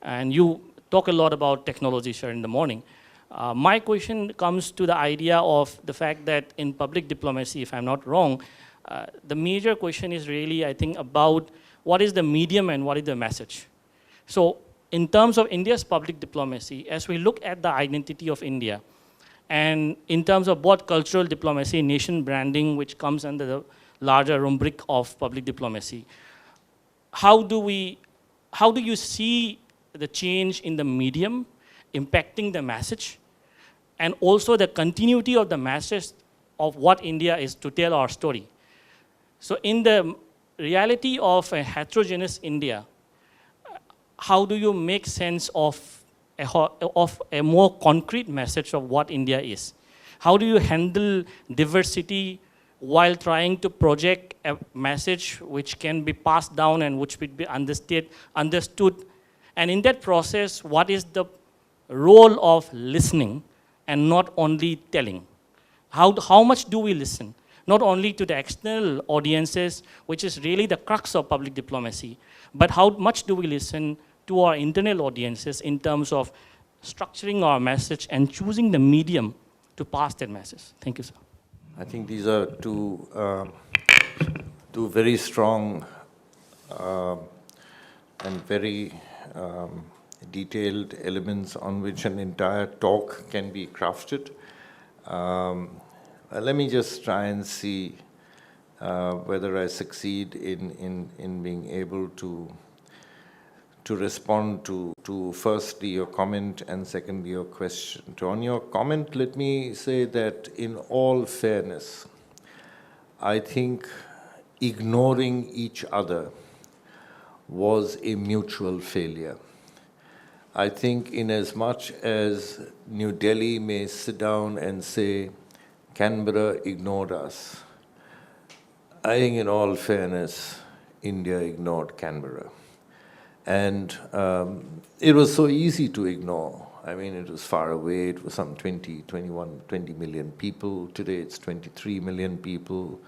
And you talk a lot about technology, sir, in the morning. My question comes to the idea of the fact that in public diplomacy, if I'm not wrong, the major question is really, I think, about what is the medium and what is the message. So in terms of India's public diplomacy, as we look at the identity of India, and in terms of both cultural diplomacy, nation branding, which comes under the larger rubric of public diplomacy, how do you see the change in the medium impacting the message, and also the continuity of the message of what India is to tell our story? So in the reality of a heterogeneous India, how do you make sense of a more concrete message of what India is? How do you handle diversity while trying to project a message which can be passed down and which will be understood? And in that process, what is the role of listening and not only telling? How much do we listen? Not only to the external audiences, which is really the crux of public diplomacy, but how much do we listen to our internal audiences in terms of structuring our message and choosing the medium to pass that message? Thank you, sir. I think these are two very strong and very detailed elements on which an entire talk can be crafted. Let me just try and see whether I succeed in being able to respond to firstly your comment and secondly your question. On your comment, let me say that in all fairness, I think ignoring each other was a mutual failure. I think in as much as New Delhi may sit down and say, Canberra ignored us, I think in all fairness, India ignored Canberra. And it was so easy to ignore. I mean, it was far away. It was some 20 million people. Today it's 23 million people.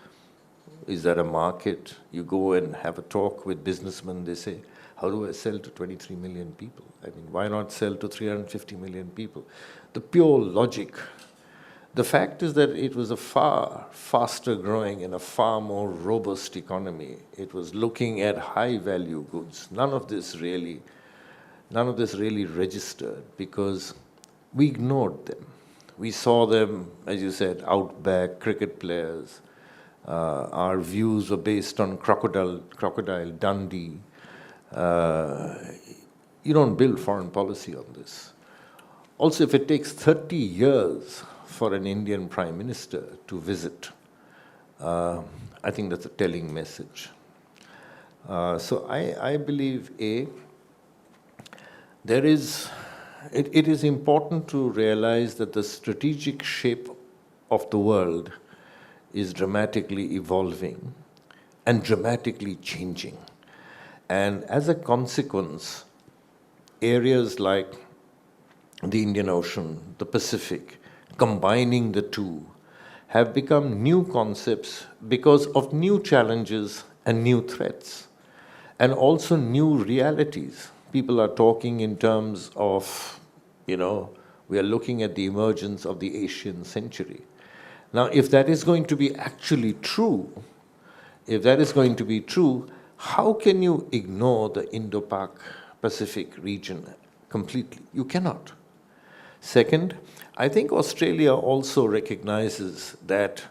Is that a market? You go and have a talk with businessmen, they say, how do I sell to 23 million people? I mean, why not sell to 350 million people? The pure logic. The fact is that it was a far faster growing and a far more robust economy. It was looking at high value goods. None of this really registered because we ignored them. We saw them, as you said, outback cricket players. Our views were based on Crocodile Dundee. You don't build foreign policy on this. Also, if it takes 30 years for an Indian Prime Minister to visit, I think that's a telling message. So I believe, it is important to realize that the strategic shape of the world is dramatically evolving and dramatically changing. And as a consequence, areas like the Indian Ocean, the Pacific, combining the two, have become new concepts because of new challenges and new threats, and also new realities. People are talking in terms of, we are looking at the emergence of the Asian century. Now, if that is going to be actually true, how can you ignore the Indo-Pacific region completely? You cannot. Second, I think Australia also recognizes that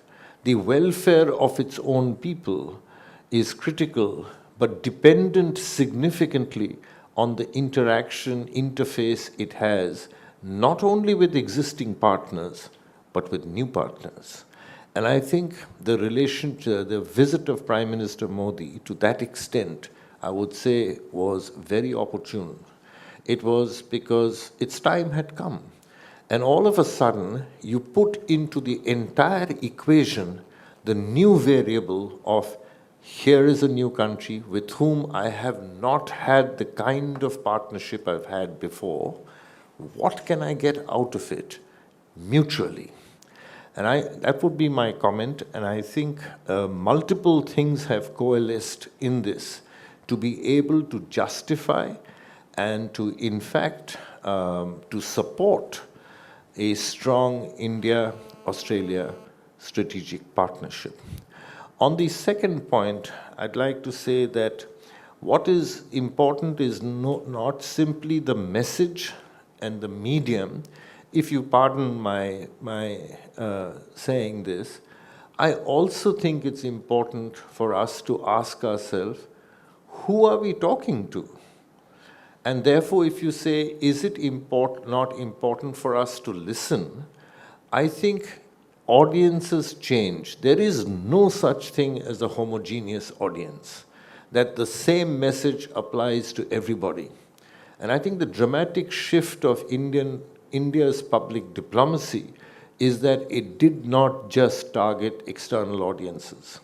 the welfare of its own people is critical, but dependent significantly on the interface it has, not only with existing partners, but with new partners. And I think the visit of Prime Minister Modi to that extent, I would say, was very opportune. It was because its time had come. And all of a sudden, you put into the entire equation the new variable of here is a new country with whom I have not had the kind of partnership I've had before. What can I get out of it mutually? And that would be my comment, and I think multiple things have coalesced in this to be able to justify and to, in fact, to support a strong India-Australia strategic partnership. On the second point, I'd like to say that what is important is not simply the message and the medium. If you pardon my saying this, I also think it's important for us to ask ourselves, who are we talking to? And therefore, if you say, is it not important for us to listen? I think audiences change. There is no such thing as a homogeneous audience, that the same message applies to everybody. And I think the dramatic shift of India's public diplomacy is that it did not just target external audiences.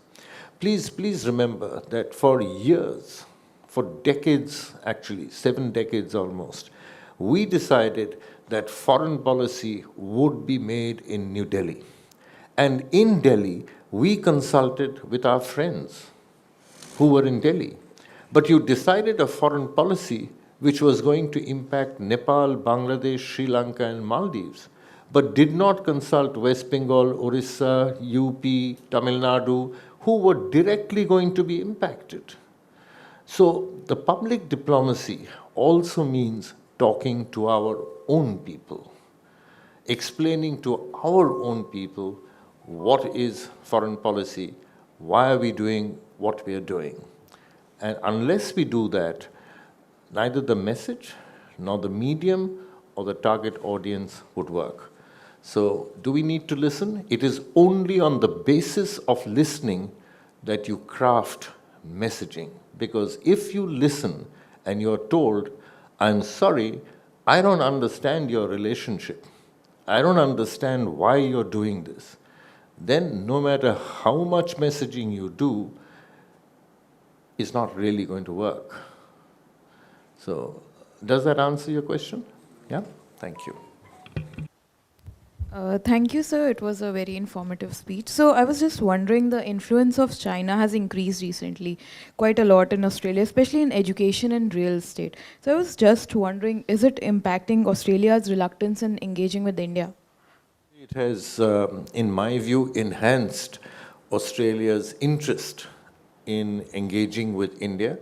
Please remember that for years, for decades actually, 7 decades almost, we decided that foreign policy would be made in New Delhi. And in Delhi, we consulted with our friends who were in Delhi. But you decided a foreign policy which was going to impact Nepal, Bangladesh, Sri Lanka, and Maldives, but did not consult West Bengal, Orissa, UP, Tamil Nadu, who were directly going to be impacted. So the public diplomacy also means talking to our own people, explaining to our own people what is foreign policy, why are we doing what we are doing. And unless we do that, neither the message, nor the medium, or the target audience would work. So do we need to listen? It is only on the basis of listening that you craft messaging. Because if you listen and you're told, I'm sorry, I don't understand your relationship, I don't understand why you're doing this, then no matter how much messaging you do, it's not really going to work. So, does that answer your question? Yeah? Thank you. Thank you, sir. It was a very informative speech. So I was just wondering, the influence of China has increased recently quite a lot in Australia, especially in education and real estate. So I was just wondering, is it impacting Australia's reluctance in engaging with India? It has, in my view, enhanced Australia's interest in engaging with India,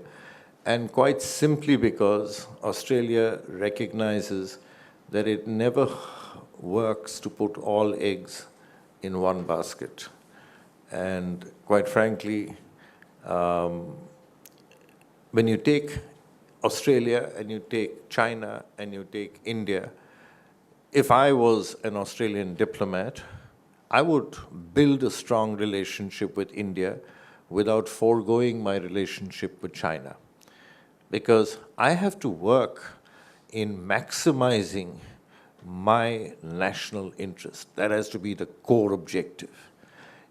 and quite simply because Australia recognizes that it never works to put all eggs in one basket. And quite frankly, when you take Australia and you take China and you take India, if I was an Australian diplomat, I would build a strong relationship with India without foregoing my relationship with China. Because I have to work in maximizing my national interest. That has to be the core objective.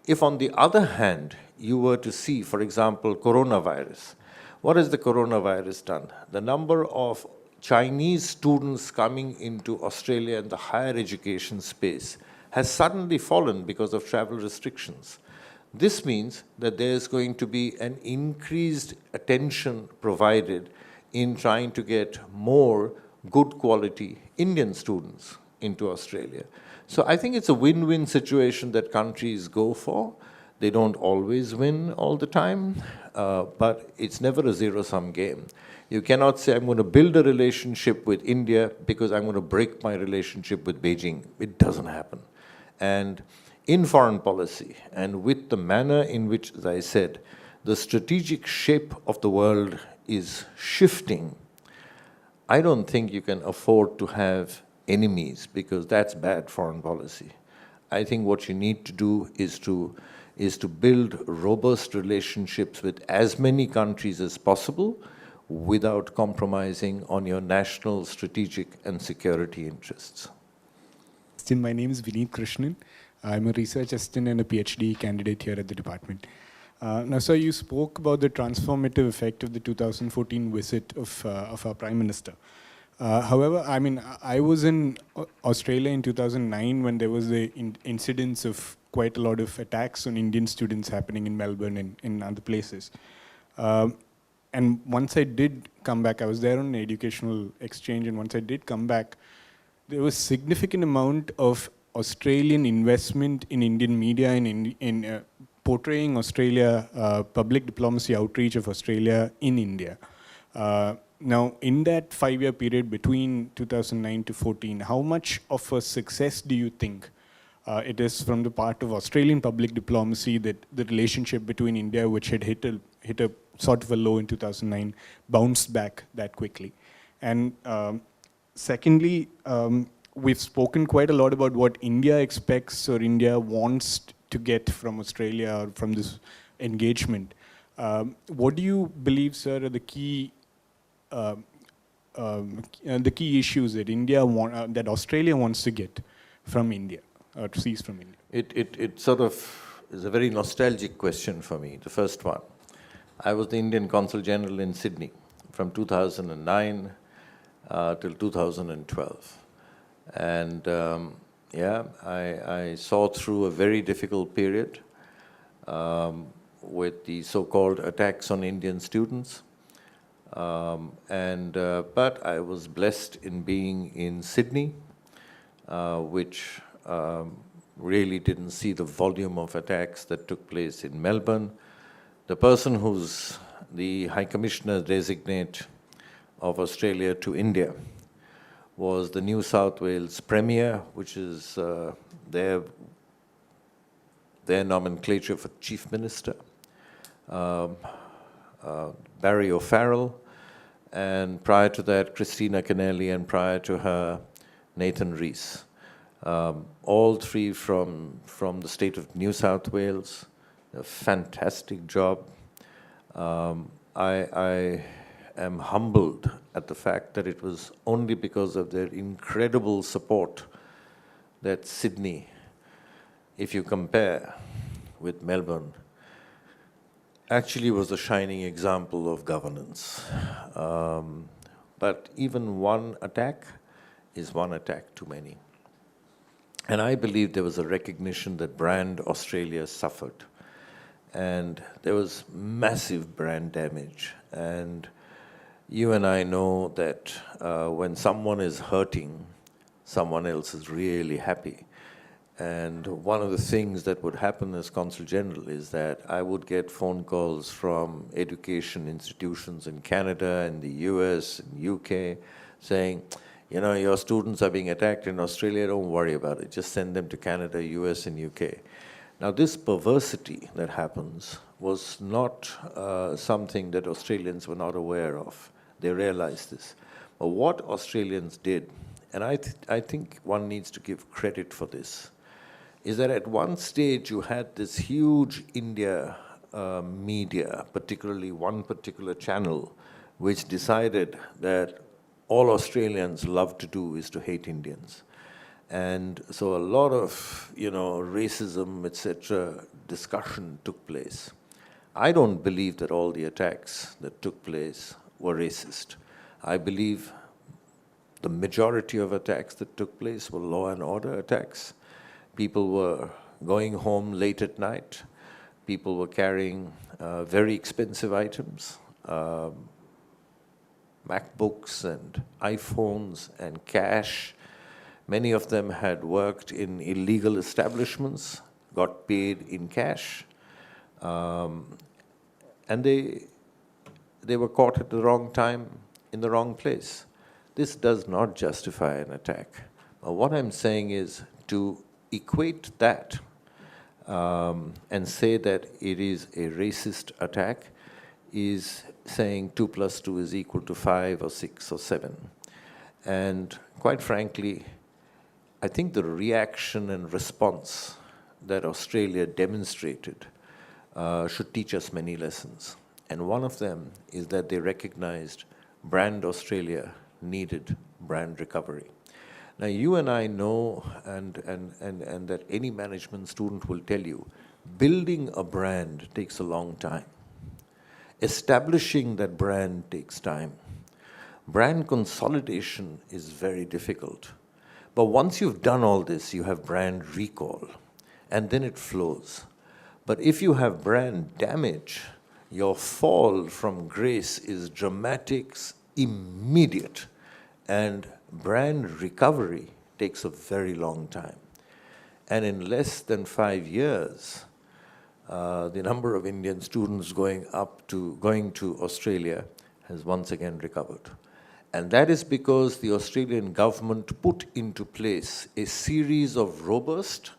If on the other hand, you were to see, for example, coronavirus, what has the coronavirus done? The number of Chinese students coming into Australia in the higher education space has suddenly fallen because of travel restrictions. This means that there's going to be an increased attention provided in trying to get more good quality Indian students into Australia. So I think it's a win-win situation that countries go for. They don't always win all the time, but it's never a zero-sum game. You cannot say, I'm going to build a relationship with India because I'm going to break my relationship with Beijing. It doesn't happen. And in foreign policy, and with the manner in which, as I said, the strategic shape of the world is shifting, I don't think you can afford to have enemies, because that's bad foreign policy. I think what you need to do is to build robust relationships with as many countries as possible without compromising on your national strategic and security interests. My name is Vineet Krishnan. I'm a research assistant and a PhD candidate here at the department. Now, sir, you spoke about the transformative effect of the 2014 visit of our Prime Minister. However, I mean, I was in Australia in 2009 when there was the incidents of quite a lot of attacks on Indian students happening in Melbourne and in other places. And once I did come back, I was there on an educational exchange, and once I did come back, there was significant amount of Australian investment in Indian media and in portraying Australia, public diplomacy outreach of Australia in India. Now, in that 5-year period between 2009 to 14, how much of a success do you think it is from the part of Australian public diplomacy that the relationship between India, which had hit a sort of a low in 2009, bounced back that quickly? And secondly, we've spoken quite a lot about what India expects or India wants to get from Australia or from this engagement. What do you believe, sir, are the key issues that that Australia wants to get from India or to seize from India? It sort of is a very nostalgic question for me, the first one. I was the Indian Consul General in Sydney from 2009 till 2012. And I saw through a very difficult period with the so-called attacks on Indian students. But I was blessed in being in Sydney, which really didn't see the volume of attacks that took place in Melbourne. The person who's the High Commissioner Designate of Australia to India was the New South Wales Premier, which is their nomenclature for Chief Minister, Barry O'Farrell, and prior to that, Christina Kennelly, and prior to her, Nathan Rees. All three from the state of New South Wales. A fantastic job. I am humbled at the fact that it was only because of their incredible support that Sydney, if you compare with Melbourne, actually was a shining example of governance. But even one attack is one attack too many. And I believe there was a recognition that brand Australia suffered. And there was massive brand damage. And you and I know that when someone is hurting, someone else is really happy. And one of the things that would happen as Consul General is that I would get phone calls from education institutions in Canada and the US and UK saying, you know, your students are being attacked in Australia, don't worry about it. Just send them to Canada, US and UK. Now this perversity that happens was not something that Australians were not aware of. They realized this. But what Australians did, and I think one needs to give credit for this, is that at one stage you had this huge India media, particularly one particular channel, which decided that all Australians love to do is to hate Indians. And so a lot of, racism, etc., discussion took place. I don't believe that all the attacks that took place were racist. I believe the majority of attacks that took place were law and order attacks. People were going home late at night. People were carrying very expensive items, MacBooks and iPhones and cash. Many of them had worked in illegal establishments, got paid in cash, and they were caught at the wrong time in the wrong place. This does not justify an attack. What I'm saying is to equate that and say that it is a racist attack is saying 2 + 2 is equal to 5 or 6 or 7. And quite frankly, I think the reaction and response that Australia demonstrated should teach us many lessons. And one of them is that they recognized brand Australia needed brand recovery. Now, you and I know, and that any management student will tell you, building a brand takes a long time. Establishing that brand takes time. Brand consolidation is very difficult. But once you've done all this, you have brand recall, and then it flows. But if you have brand damage, your fall from grace is dramatic, immediate, and brand recovery takes a very long time. And in less than 5 years, the number of Indian students going to Australia has once again recovered. And that is because the Australian government put into place a series of robust,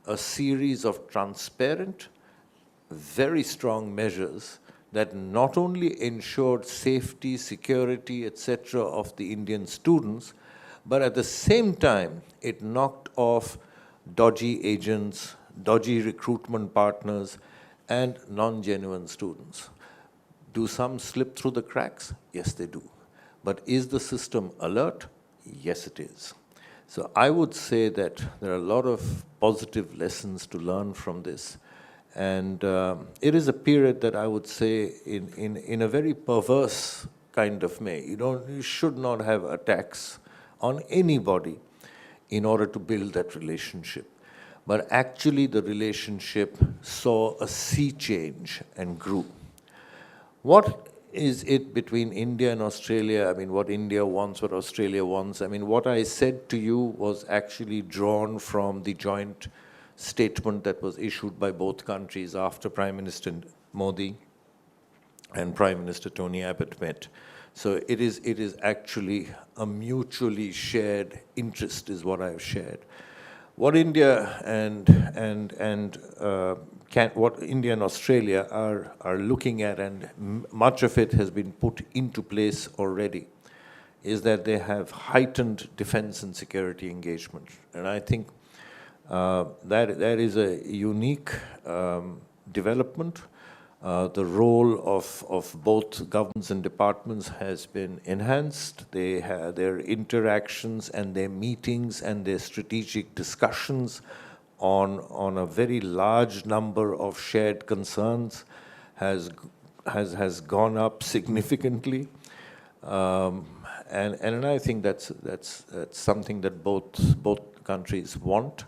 a series of transparent, very strong measures that not only ensured safety, security, etc. of the Indian students, but at the same time, it knocked off dodgy agents, dodgy recruitment partners, and non-genuine students. Do some slip through the cracks? Yes, they do. But is the system alert? Yes, it is. So I would say that there are a lot of positive lessons to learn from this. And it is a period that I would say in a very perverse kind of way. You should not have attacks on anybody in order to build that relationship. But actually the relationship saw a sea change and grew. What is it between India and Australia? I mean, what India wants, what Australia wants. I mean, what I said to you was actually drawn from the joint statement that was issued by both countries after Prime Minister Modi and Prime Minister Tony Abbott met. So it is actually a mutually shared interest is what I've shared. What India what India and Australia are looking at, and much of it has been put into place already, is that they have heightened defense and security engagement. And I think that is a unique development. The role of both governments and departments has been enhanced. They have their interactions and their meetings and their strategic discussions on a very large number of shared concerns has gone up significantly. And I think that's something that both countries want.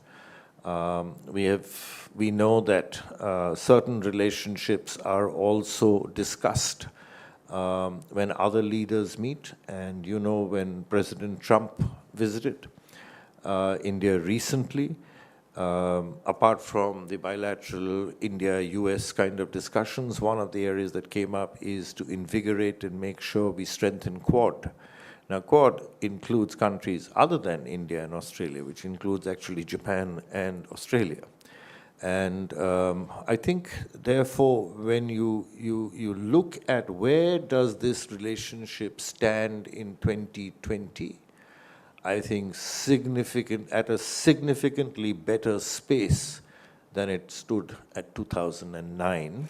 We know that certain relationships are also discussed when other leaders meet, and when President Trump visited India recently, apart from the bilateral India-US kind of discussions, one of the areas that came up is to invigorate and make sure we strengthen Quad. Now, Quad includes countries other than India and Australia, which includes actually Japan and Australia. And I think, therefore, when you look at where does this relationship stand in 2020, I think at a significantly better space than it stood at 2009,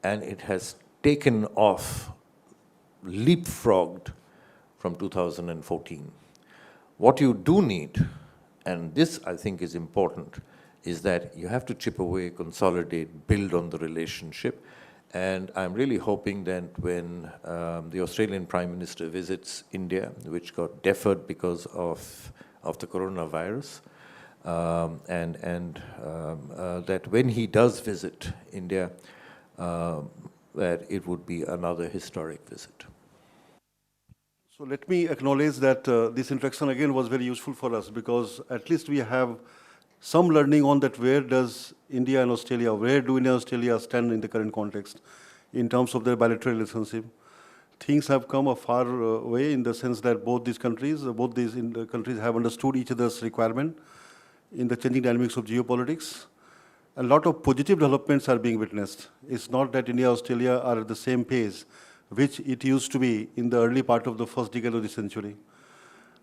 and it has taken off, leapfrogged from 2014. What you do need, and this I think is important, is that you have to chip away, consolidate, build on the relationship. And I'm really hoping that when the Australian Prime Minister visits India, which got deferred because of the coronavirus, that when he does visit India, that it would be another historic visit. So let me acknowledge that this interaction again was very useful for us, because at least we have some learning on that where do India and Australia stand in the current context in terms of their bilateral relationship. Things have come a far way in the sense that both these countries have understood each other's requirement in the changing dynamics of geopolitics. A lot of positive developments are being witnessed. It's not that India and Australia are at the same pace which it used to be in the early part of the first decade of the century.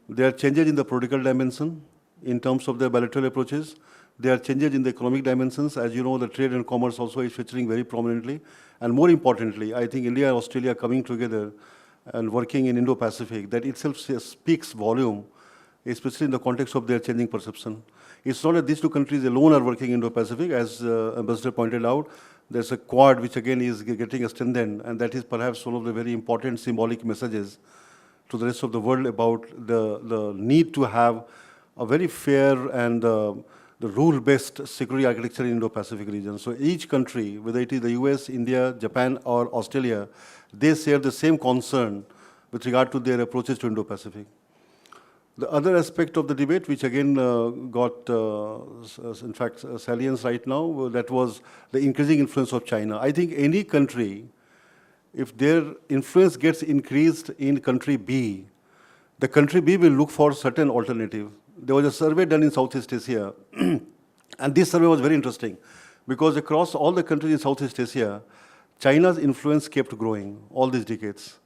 There are changes in the political dimension. in terms of their bilateral approaches. There are changes in the economic dimensions. As you know, the trade and commerce also is featuring very prominently. And more importantly, I think India and Australia coming together and working in Indo-Pacific, that itself speaks volume, especially in the context of their changing perception. It's not that these two countries alone are working in Indo-Pacific. As Ambassador pointed out, there's a Quad which again is getting strengthened, and that is perhaps one of the very important symbolic messages to the rest of the world about the need to have a very fair and the rule-based security architecture in Indo-Pacific region. So each country, whether it is the US, India, Japan, or Australia, they share the same concern with regard to their approaches to Indo-Pacific. The other aspect of the debate, which again got, in fact, salience right now, that was the increasing influence of China. I think any country, if their influence gets increased in country B, the country B will look for certain alternative. There was a survey done in Southeast Asia, and this survey was very interesting because across all the countries in Southeast Asia, China's influence kept growing all these decades.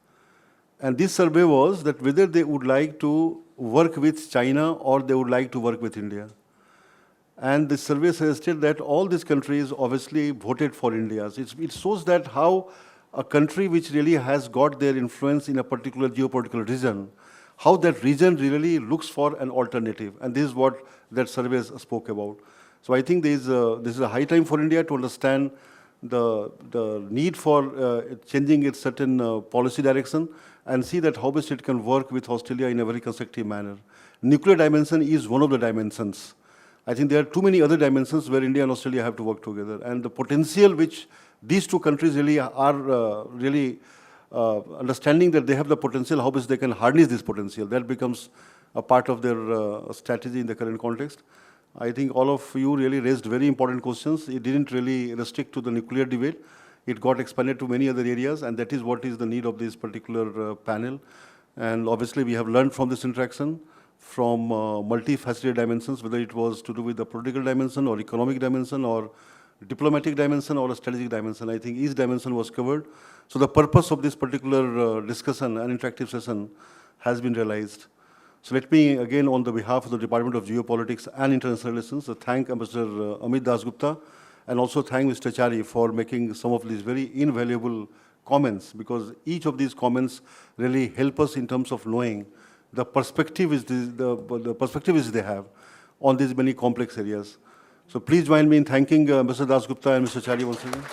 And this survey was that whether they would like to work with China or they would like to work with India. And the survey suggested that all these countries obviously voted for India. So it shows that how a country which really has got their influence in a particular geopolitical region, how that region really looks for an alternative. And this is what that survey spoke about. So I think this is a high time for India to understand the need for changing its certain policy direction and see that how best it can work with Australia in a very constructive manner. Nuclear dimension is one of the dimensions. I think there are too many other dimensions where India and Australia have to work together. And the potential which these two countries really are understanding that they have the potential, how best they can harness this potential. That becomes a part of their strategy in the current context. I think all of you really raised very important questions. It didn't really restrict to the nuclear debate. It got expanded to many other areas, and that is what is the need of this particular panel. And obviously, we have learned from this interaction from multifaceted dimensions, whether it was to do with the political dimension or economic dimension or diplomatic dimension or a strategic dimension. I think each dimension was covered. So the purpose of this particular discussion and interactive session has been realized. So let me, again, on the behalf of the Department of Geopolitics and International Relations, thank Ambassador Amit Dasgupta, and also thank Mr. Chari for making some of these very invaluable comments, because each of these comments really help us in terms of knowing the perspective is the perspectives they have on these many complex areas. So please join me in thanking Mr. Dasgupta and Mr. Chari once again.